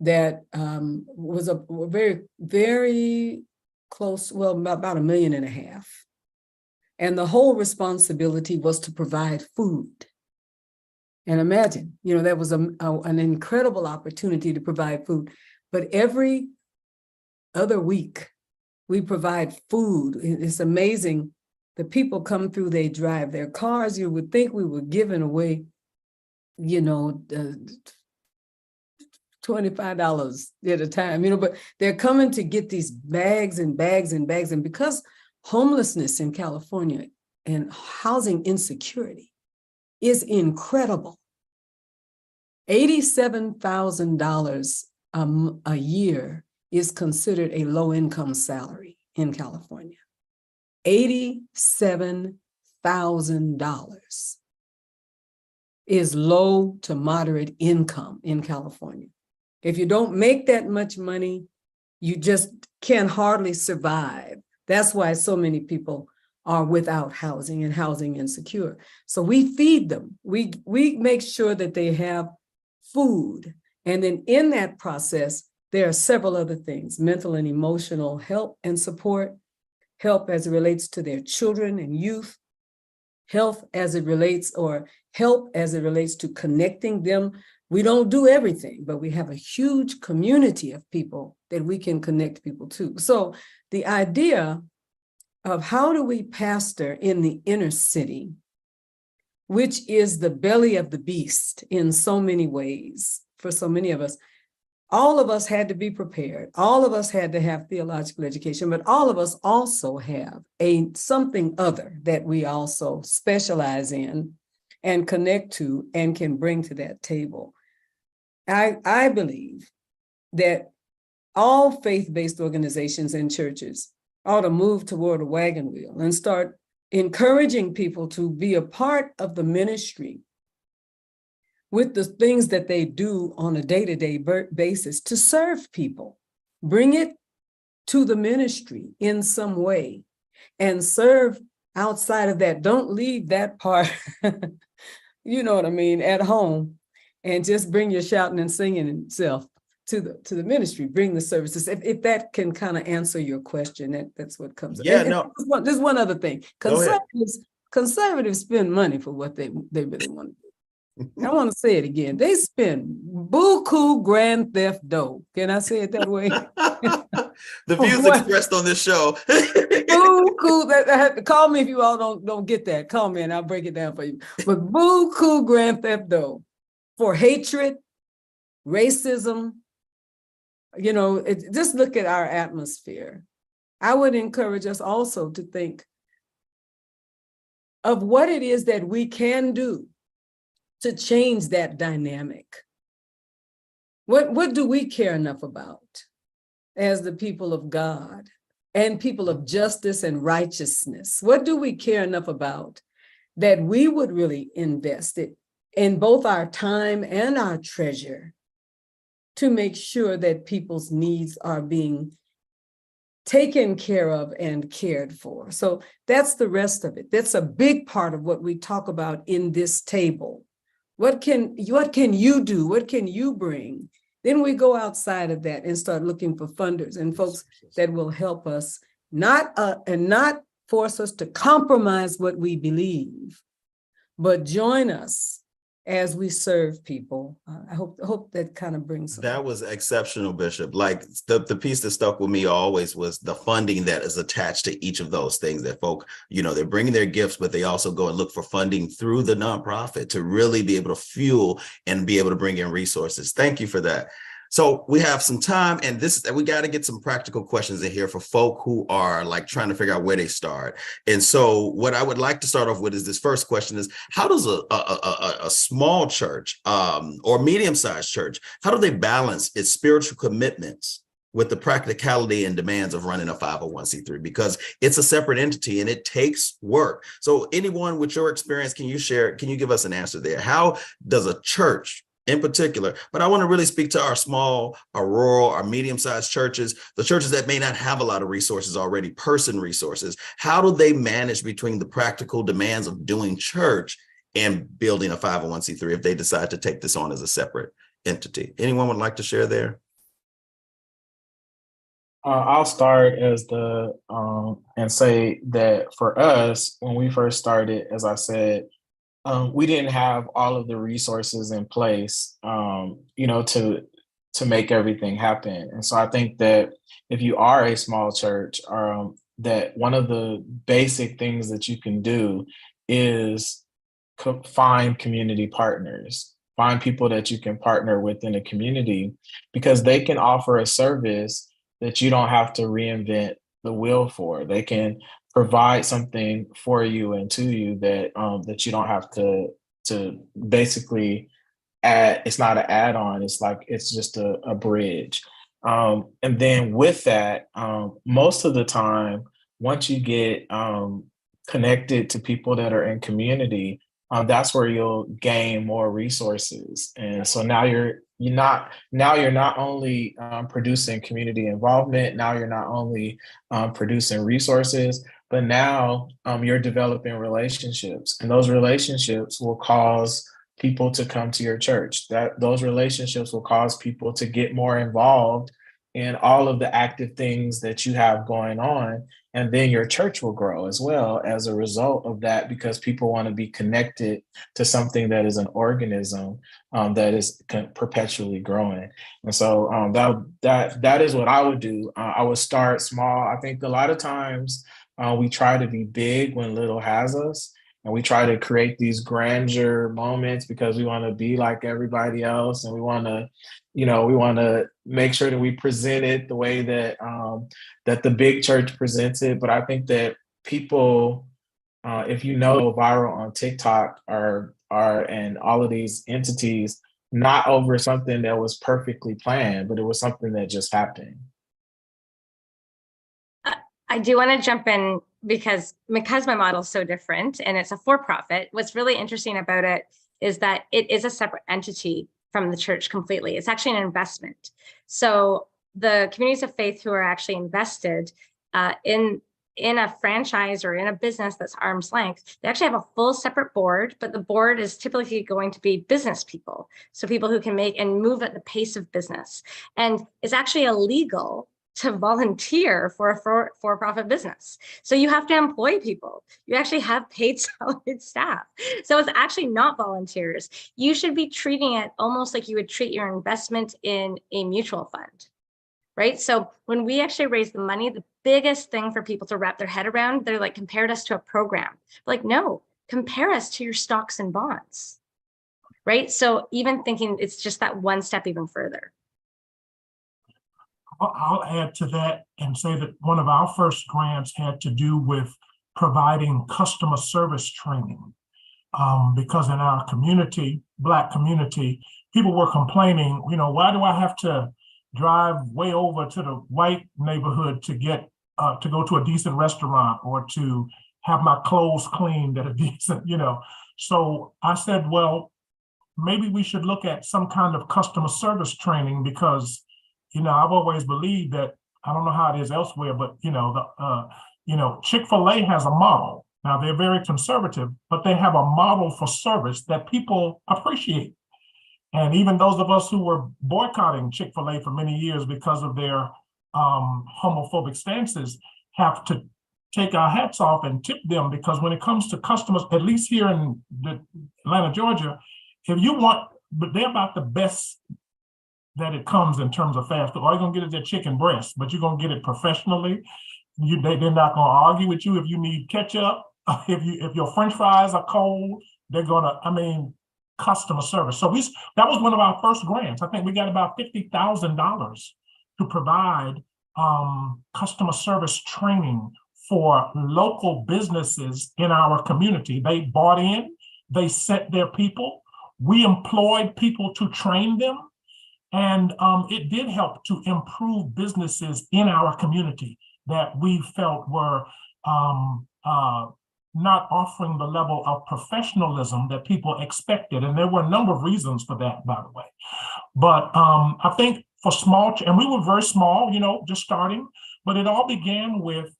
that was a very, very close, well, about $1.5 million. And the whole responsibility was to provide food. And imagine, that was an incredible opportunity to provide food. But every other week, we provide food. It's amazing. The people come through, they drive their cars. You would think we were giving away, $25 at a time, but they're coming to get these bags and bags and bags. And because homelessness in California and housing insecurity is incredible, $87,000 a year is considered a low-income salary in California. $87,000 is low to moderate income in California. If you don't make that much money, you just can hardly survive. That's why so many people are without housing and housing insecure. So we feed them. We make sure that they have food. And then in that process, there are several other things: mental and emotional help and support, help as it relates to their children and youth, help as it relates to connecting them. We don't do everything, but we have a huge community of people that we can connect people to. So the idea of how do we pastor in the inner city, which is the belly of the beast in so many ways, for so many of us, all of us had to be prepared. All of us had to have theological education, but all of us also have something other that we also specialize in and connect to and can bring to that table. I believe that all faith-based organizations and churches ought to move toward a wagon wheel and start encouraging people to be a part of the ministry with the things that they do on a day-to-day basis to serve people. Bring it to the ministry in some way and serve outside of that. Don't leave that part, you know what I mean, at home, and just bring your shouting and singing self to the ministry. Bring the services. If that can kind of answer your question, that's what comes up. Yeah, and no. There's one other thing. Conservatives spend money for what they really want to do. I want to say it again. They spend buku grand theft dough. Can I say it that way? The views expressed on this show. Buku. Call me if you all don't get that. Call me and I'll break it down for you. But buku grand theft dough for hatred, racism. Just look at our atmosphere. I would encourage us also to think of what it is that we can do to change that dynamic. What do we care enough about as the people of God and people of justice and righteousness? What do we care enough about that we would really invest it in both our time and our treasure to make sure that people's needs are being taken care of and cared for? So that's the rest of it. That's a big part of what we talk about in this table. What can you do? What can you bring? Then we go outside of that and start looking for funders and folks that will help us not force us to compromise what we believe, but join us as we serve people. I hope that kind of brings that was exceptional, Bishop. Like the piece that stuck with me always was the funding that is attached to each of those things that folk, they're bringing their gifts, but they also go and look for funding through the nonprofit to really be able to fuel and be able to bring in resources. Thank you for that. So we have some time, and we got to get some practical questions in here for folk who are like trying to figure out where they start. And so what I would like to start off with is this first question is, how does a small church or medium-sized church, how do they balance its spiritual commitments with the practicality and demands of running a 501c3? Because it's a separate entity and it takes work. So anyone with your experience, can you give us an answer there? How does a church in particular, but I want to really speak to our small, our rural, our medium-sized churches, the churches that may not have a lot of resources already, person resources. How do they manage between the practical demands of doing church and building a 501c3 if they decide to take this on as a separate entity? Anyone would like to share there? I'll start and say that for us, when we first started, as I said, we didn't have all of the resources in place, to make everything happen. And so I think that if you are a small church, that one of the basic things that you can do is find community partners, find people that you can partner with in a community, because they can offer a service that you don't have to reinvent the wheel for. They can provide something for you and to you that you don't have to basically add. It's not an add-on. It's just a bridge. And then with that, most of the time, once you get connected to people that are in community, that's where you'll gain more resources. And so now you're not only producing community involvement. Now you're not only producing resources, but now you're developing relationships, and those relationships will cause people to come to your church. Those relationships will cause people to get more involved in all of the active things that you have going on. And then your church will grow as well as a result of that, because people want to be connected to something that is an organism that is perpetually growing. And so that is what I would do. I would start small. I think a lot of times we try to be big when little has us. And we try to create these grandeur moments because we want to be like everybody else, and we want to make sure that we present it the way that that the big church presents it. But I think that people, if viral on TikTok and all of these entities, not over something that was perfectly planned, but it was something that just happened. I do want to jump in because my model is so different and it's a for-profit. What's really interesting about it is that it is a separate entity from the church completely. It's actually an investment. So the communities of faith who are actually invested in a franchise or in a business that's arm's length, they actually have a full separate board, but the board is typically going to be business people. So people who can make and move at the pace of business. And it's actually illegal to volunteer for a for-profit business. So you have to employ people. You actually have paid salaried staff. So it's actually not volunteers. You should be treating it almost like you would treat your investment in a mutual fund, right? So when we actually raise the money, the biggest thing for people to wrap their head around, they're like, compared us to a program. Like, no, compare us to your stocks and bonds, right? So even thinking it's just that one step even further. I'll add to that and say that one of our first grants had to do with providing customer service training, because in our community, Black community, people were complaining, why do I have to drive way over to the white neighborhood to get to go to a decent restaurant or to have my clothes cleaned at a decent, So I said, well, maybe we should look at some kind of customer service training, because I've always believed that, I don't know how it is elsewhere, but Chick-fil-A has a model. Now they're very conservative, but they have a model for service that people appreciate. And even those of us who were boycotting Chick-fil-A for many years because of their homophobic stances have to take our hats off and tip them, because when it comes to customers, at least here in Atlanta, Georgia, if you want, but they're about the best that it comes in terms of fast food. All you're gonna get is their chicken breast, but you're gonna get it professionally. They're not gonna argue with you if you need ketchup. If your French fries are cold, they're gonna, customer service. So that was one of our first grants. I think we got about $50,000 to provide customer service training for local businesses in our community. They bought in, they sent their people, we employed people to train them, and it did help to improve businesses in our community that we felt were not offering the level of professionalism that people expected. And there were a number of reasons for that, by the way. But I think for small, and we were very small, just starting, but it all began with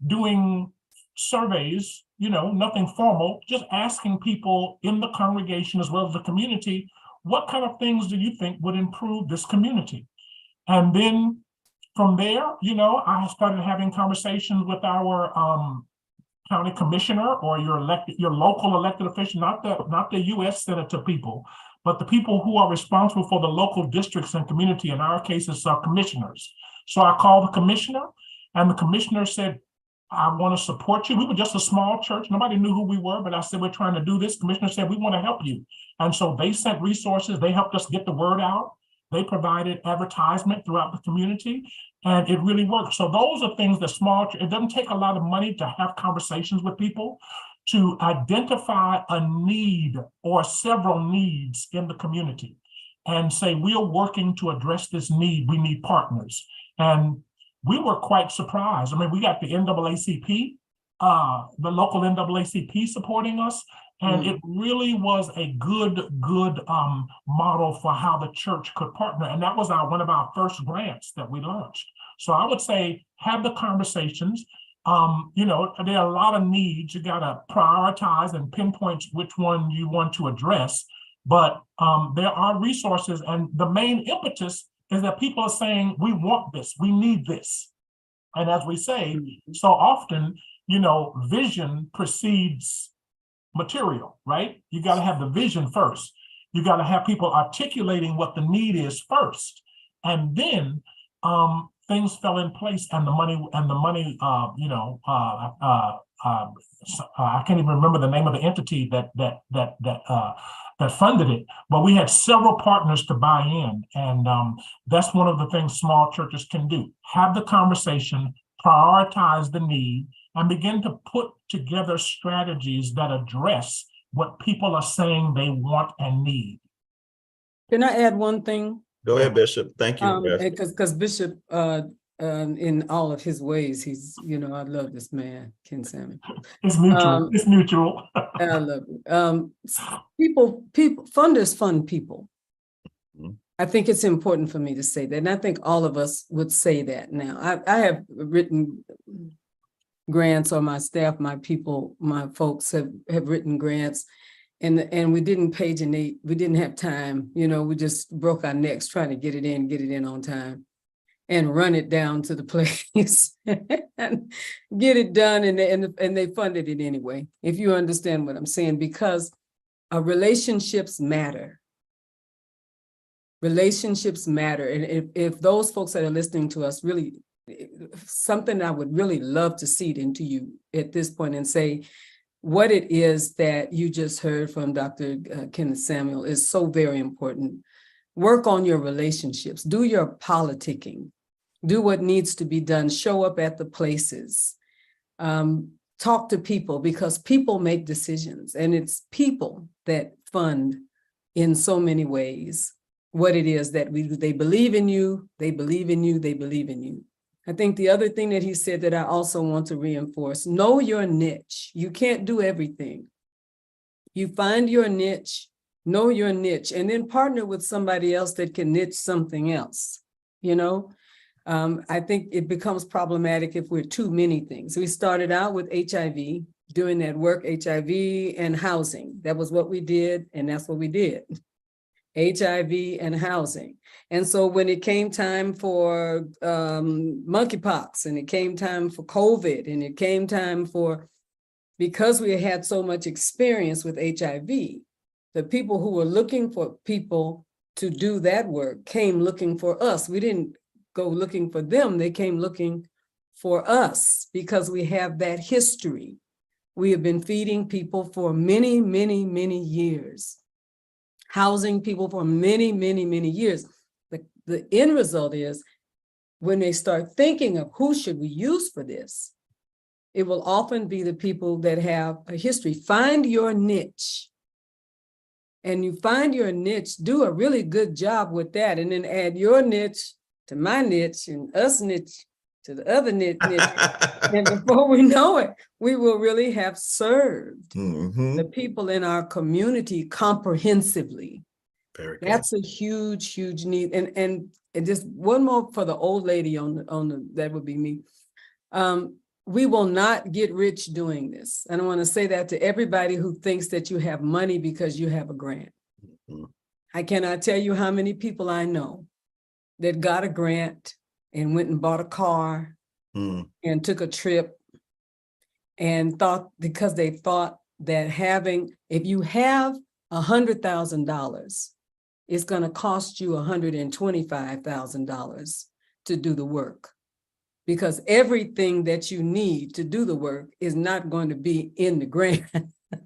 doing surveys, nothing formal, just asking people in the congregation as well as the community, what kind of things do you think would improve this community? And then from there, I started having conversations with our county commissioner or your local elected official, not the U.S. Senator people, but the people who are responsible for the local districts and community. In our case, it's our commissioners. So I called the commissioner, and the commissioner said, I want to support you. We were just a small church. Nobody knew who we were, but I said, we're trying to do this. Commissioner said, we want to help you. And so they sent resources. They helped us get the word out. They provided advertisement throughout the community, and it really worked. So those are things that it doesn't take a lot of money to have conversations with people, to identify a need or several needs in the community and say, we are working to address this need. We need partners. And we were quite surprised. We got the NAACP, the local NAACP supporting us. And it really was a good model for how the church could partner. And that was one of our first grants that we launched. So I would say, have the conversations. There are a lot of needs. You got to prioritize and pinpoint which one you want to address. But there are resources. And the main impetus is that people are saying, we want this, we need this. And as we say, so often, vision precedes material, right? You got to have the vision first. You got to have people articulating what the need is first. And then things fell in place, and the money, I can't even remember the name of the entity that funded it, but we had several partners to buy in. And that's one of the things small churches can do. Have the conversation, prioritize the need, and begin to put together strategies that address what people are saying they want and need. Can I add one thing? Go ahead, Bishop. Thank you. Because Bishop, in all of his ways, he's, I love this man, Ken Samuel. It's mutual. It's mutual. I love it. People, funders fund people. I think it's important for me to say that. And I think all of us would say that now. I have written grants, or my staff, my people, my folks have written grants, and we didn't paginate. We didn't have time. We just broke our necks trying to get it in on time, and run it down to the place and get it done. And they funded it anyway, if you understand what I'm saying, because relationships matter. Relationships matter. And if those folks that are listening to us really, something I would really love to seed into you at this point and say, what it is that you just heard from Dr. Kenneth Samuel is so very important. Work on your relationships, do your politicking, do what needs to be done, show up at the places, talk to people, because people make decisions, and it's people that fund in so many ways what it is that they believe in you, they believe in you, they believe in you. I think the other thing that he said that I also want to reinforce, know your niche. You can't do everything. You find your niche, know your niche, and then partner with somebody else that can niche something else. I think it becomes problematic if we're too many things. We started out with HIV, doing that work, HIV and housing. That was what we did, and that's what we did. HIV, and housing. And so when it came time for monkeypox, and it came time for COVID, and it came time for, because we had so much experience with HIV, the people who were looking for people to do that work came looking for us. We didn't go looking for them. They came looking for us because we have that history. We have been feeding people for many, many, many years, housing people for many, many, many years. The end result is when they start thinking of who should we use for this, it will often be the people that have a history. Find your niche. And you find your niche, do a really good job with that, and then add your niche to my niche and us niche to the other niche. And before we know it, we will really have served the people in our community comprehensively. Very good. That's a huge, huge need. And just one more for the old lady on the that would be me. We will not get rich doing this. And I want to say that to everybody who thinks that you have money because you have a grant. I cannot tell you how many people I know that got a grant and went and bought a car and took a trip and thought, because they thought that if you have $100,000, it's going to cost you $125,000 to do the work. Because everything that you need to do the work is not going to be in the grant.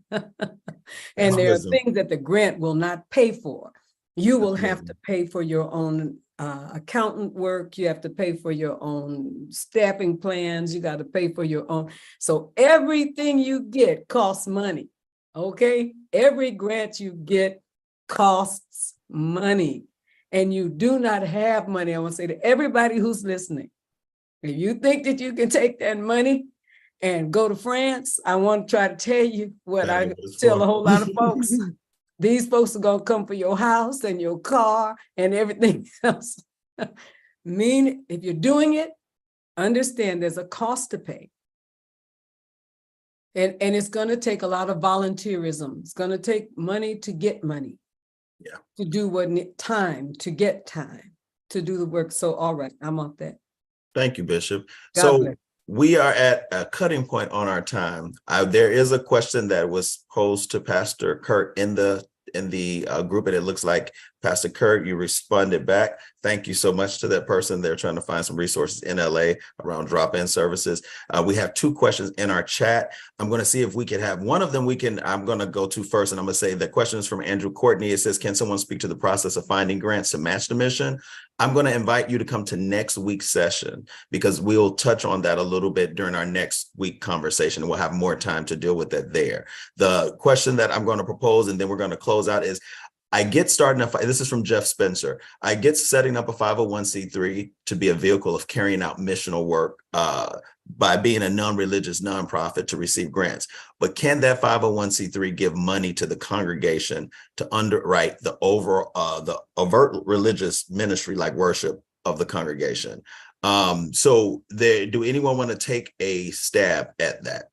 And there are things that the grant will not pay for. You will have to pay for your own accountant work. You have to pay for your own staffing plans. You got to pay for your own. So everything you get costs money. Okay? Every grant you get costs money. And you do not have money. I want to say to everybody who's listening, if you think that you can take that money and go to France, I want to try to tell you what I tell a whole lot of folks. These folks are going to come for your house and your car and everything else. If you're doing it, understand there's a cost to pay. And it's going to take a lot of volunteerism. It's going to take money to get money. Yeah. To do time to get time to do the work. So, all right, I'm off that. Thank you, Bishop. God bless. We are at a cutting point on our time. There is a question that was posed to Pastor Curt in the group, and it looks like Pastor Curt, you responded back. Thank you so much to that person. They're trying to find some resources in LA around drop-in services. We have two questions in our chat. I'm going to see if we can have one of them. I'm going to go to first, and I'm going to say the question is from Andrew Courtney. It says, can someone speak to the process of finding grants to match the mission? I'm going to invite you to come to next week's session because we'll touch on that a little bit during our next week conversation, and we'll have more time to deal with that there. The question that I'm going to propose, and then we're going to close out, is this is from Jeff Spencer. I get setting up a 501c3 to be a vehicle of carrying out missional work by being a non-religious nonprofit to receive grants. But can that 501c3 give money to the congregation to underwrite the overt religious ministry like worship of the congregation? Do anyone want to take a stab at that?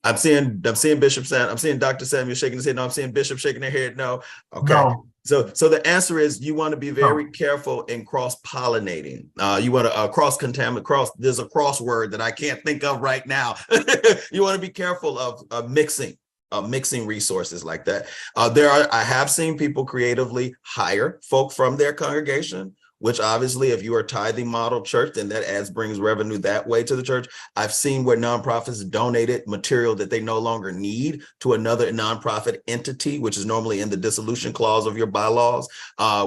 I'm seeing Bishop I'm seeing Dr. Samuel shaking his head. No, I'm seeing Bishop shaking their head. No. Okay. No. So the answer is you want to be very careful in cross-pollinating. You want to cross-contaminate. There's a crossword that I can't think of right now. You want to be careful of mixing resources like that. I have seen people creatively hire folk from their congregation, which obviously, if you are a tithing model church, then that brings revenue that way to the church. I've seen where nonprofits donated material that they no longer need to another nonprofit entity, which is normally in the dissolution clause of your bylaws,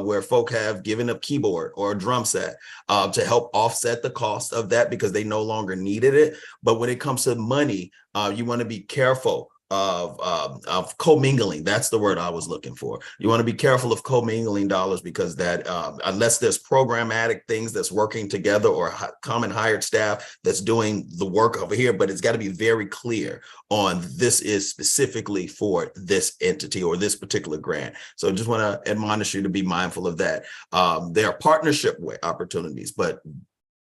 where folk have given a keyboard or a drum set to help offset the cost of that because they no longer needed it. But when it comes to money, you want to be careful of commingling. That's the word I was looking for. You want to be careful of commingling dollars because that unless there's programmatic things that's working together or common hired staff that's doing the work over here, but it's got to be very clear on this is specifically for this entity or this particular grant. So just want to admonish you to be mindful of that. There are partnership opportunities, but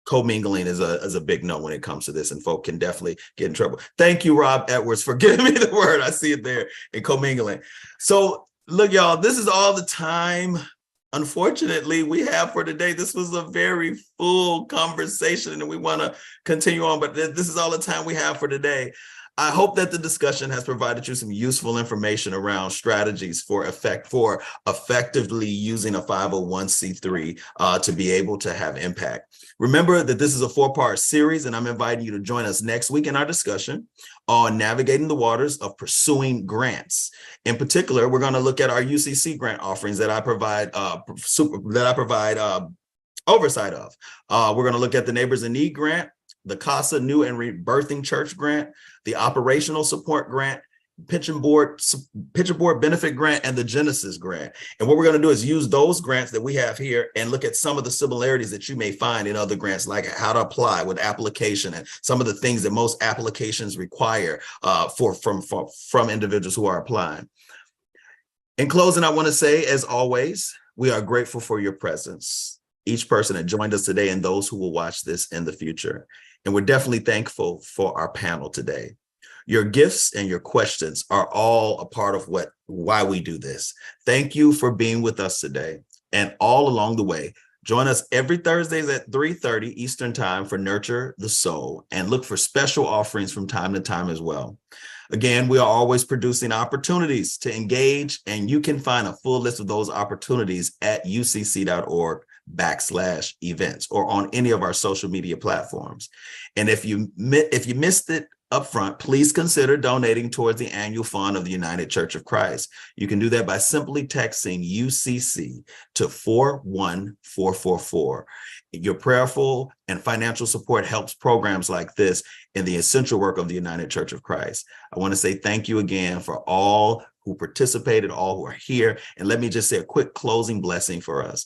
commingling is a big no when it comes to this, and folk can definitely get in trouble. Thank you, Rob Edwards, for giving me the word. I see it there in commingling. So Look, y'all, this is all the time, unfortunately, we have for today. This was a very full conversation and we want to continue on, but this is all the time we have for today. I hope that the discussion has provided you some useful information around strategies for effectively using a 501c3 to be able to have impact. Remember that this is a 4-part series, and I'm inviting you to join us next week in our discussion on navigating the waters of pursuing grants. In particular, we're going to look at our UCC grant offerings that I provide oversight of. We're going to look at the Neighbors in Need grant, the CASA New and Rebirthing Church grant, the Operational Support grant, Pension Board Benefit grant, and the Genesis grant. And what we're going to do is use those grants that we have here and look at some of the similarities that you may find in other grants, like how to apply with application and some of the things that most applications require from individuals who are applying. In closing, I want to say, as always, we are grateful for your presence, each person that joined us today and those who will watch this in the future. And we're definitely thankful for our panel today. Your gifts and your questions are all a part of why we do this. Thank you for being with us today. And all along the way, join us every Thursdays at 3:30 Eastern Time for Nurture the Soul, and look for special offerings from time to time as well. Again, we are always producing opportunities to engage, and you can find a full list of those opportunities at ucc.org/events or on any of our social media platforms. And if you missed it up front, please consider donating towards the annual fund of the United Church of Christ. You can do that by simply texting UCC to 41444. Your prayerful and financial support helps programs like this in the essential work of the United Church of Christ. I want to say thank you again for all who participated, all who are here. And let me just say a quick closing blessing for us.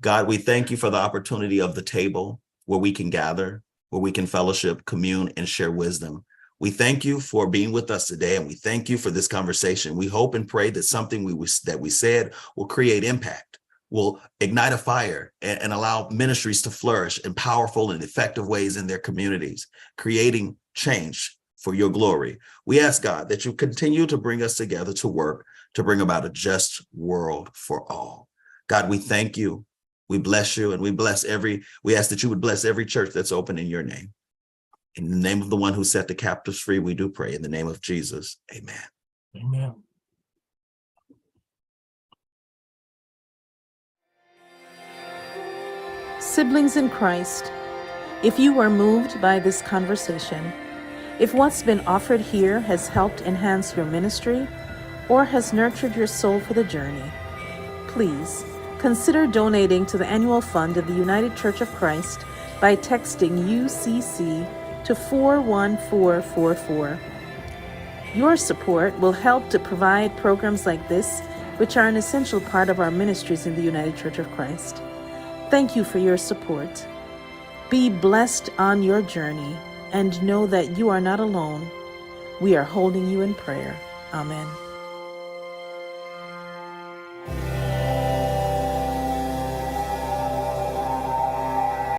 God, we thank you for the opportunity of the table where we can gather, where we can fellowship, commune, and share wisdom. We thank you for being with us today, and we thank you for this conversation. We hope and pray that something that we said will create impact, will ignite a fire, and allow ministries to flourish in powerful and effective ways in their communities, creating change for your glory. We ask, God, that you continue to bring us together to work to bring about a just world for all. God, we thank you. We bless you, and we ask that you would bless every church that's open in your name. In the name of the one who set the captives free, we do pray. In the name of Jesus, amen. Amen. Siblings in Christ, if you are moved by this conversation, if what's been offered here has helped enhance your ministry or has nurtured your soul for the journey, please consider donating to the annual fund of the United Church of Christ by texting UCC to 41444. Your support will help to provide programs like this, which are an essential part of our ministries in the United Church of Christ. Thank you for your support. Be blessed on your journey and know that you are not alone. We are holding you in prayer. Amen.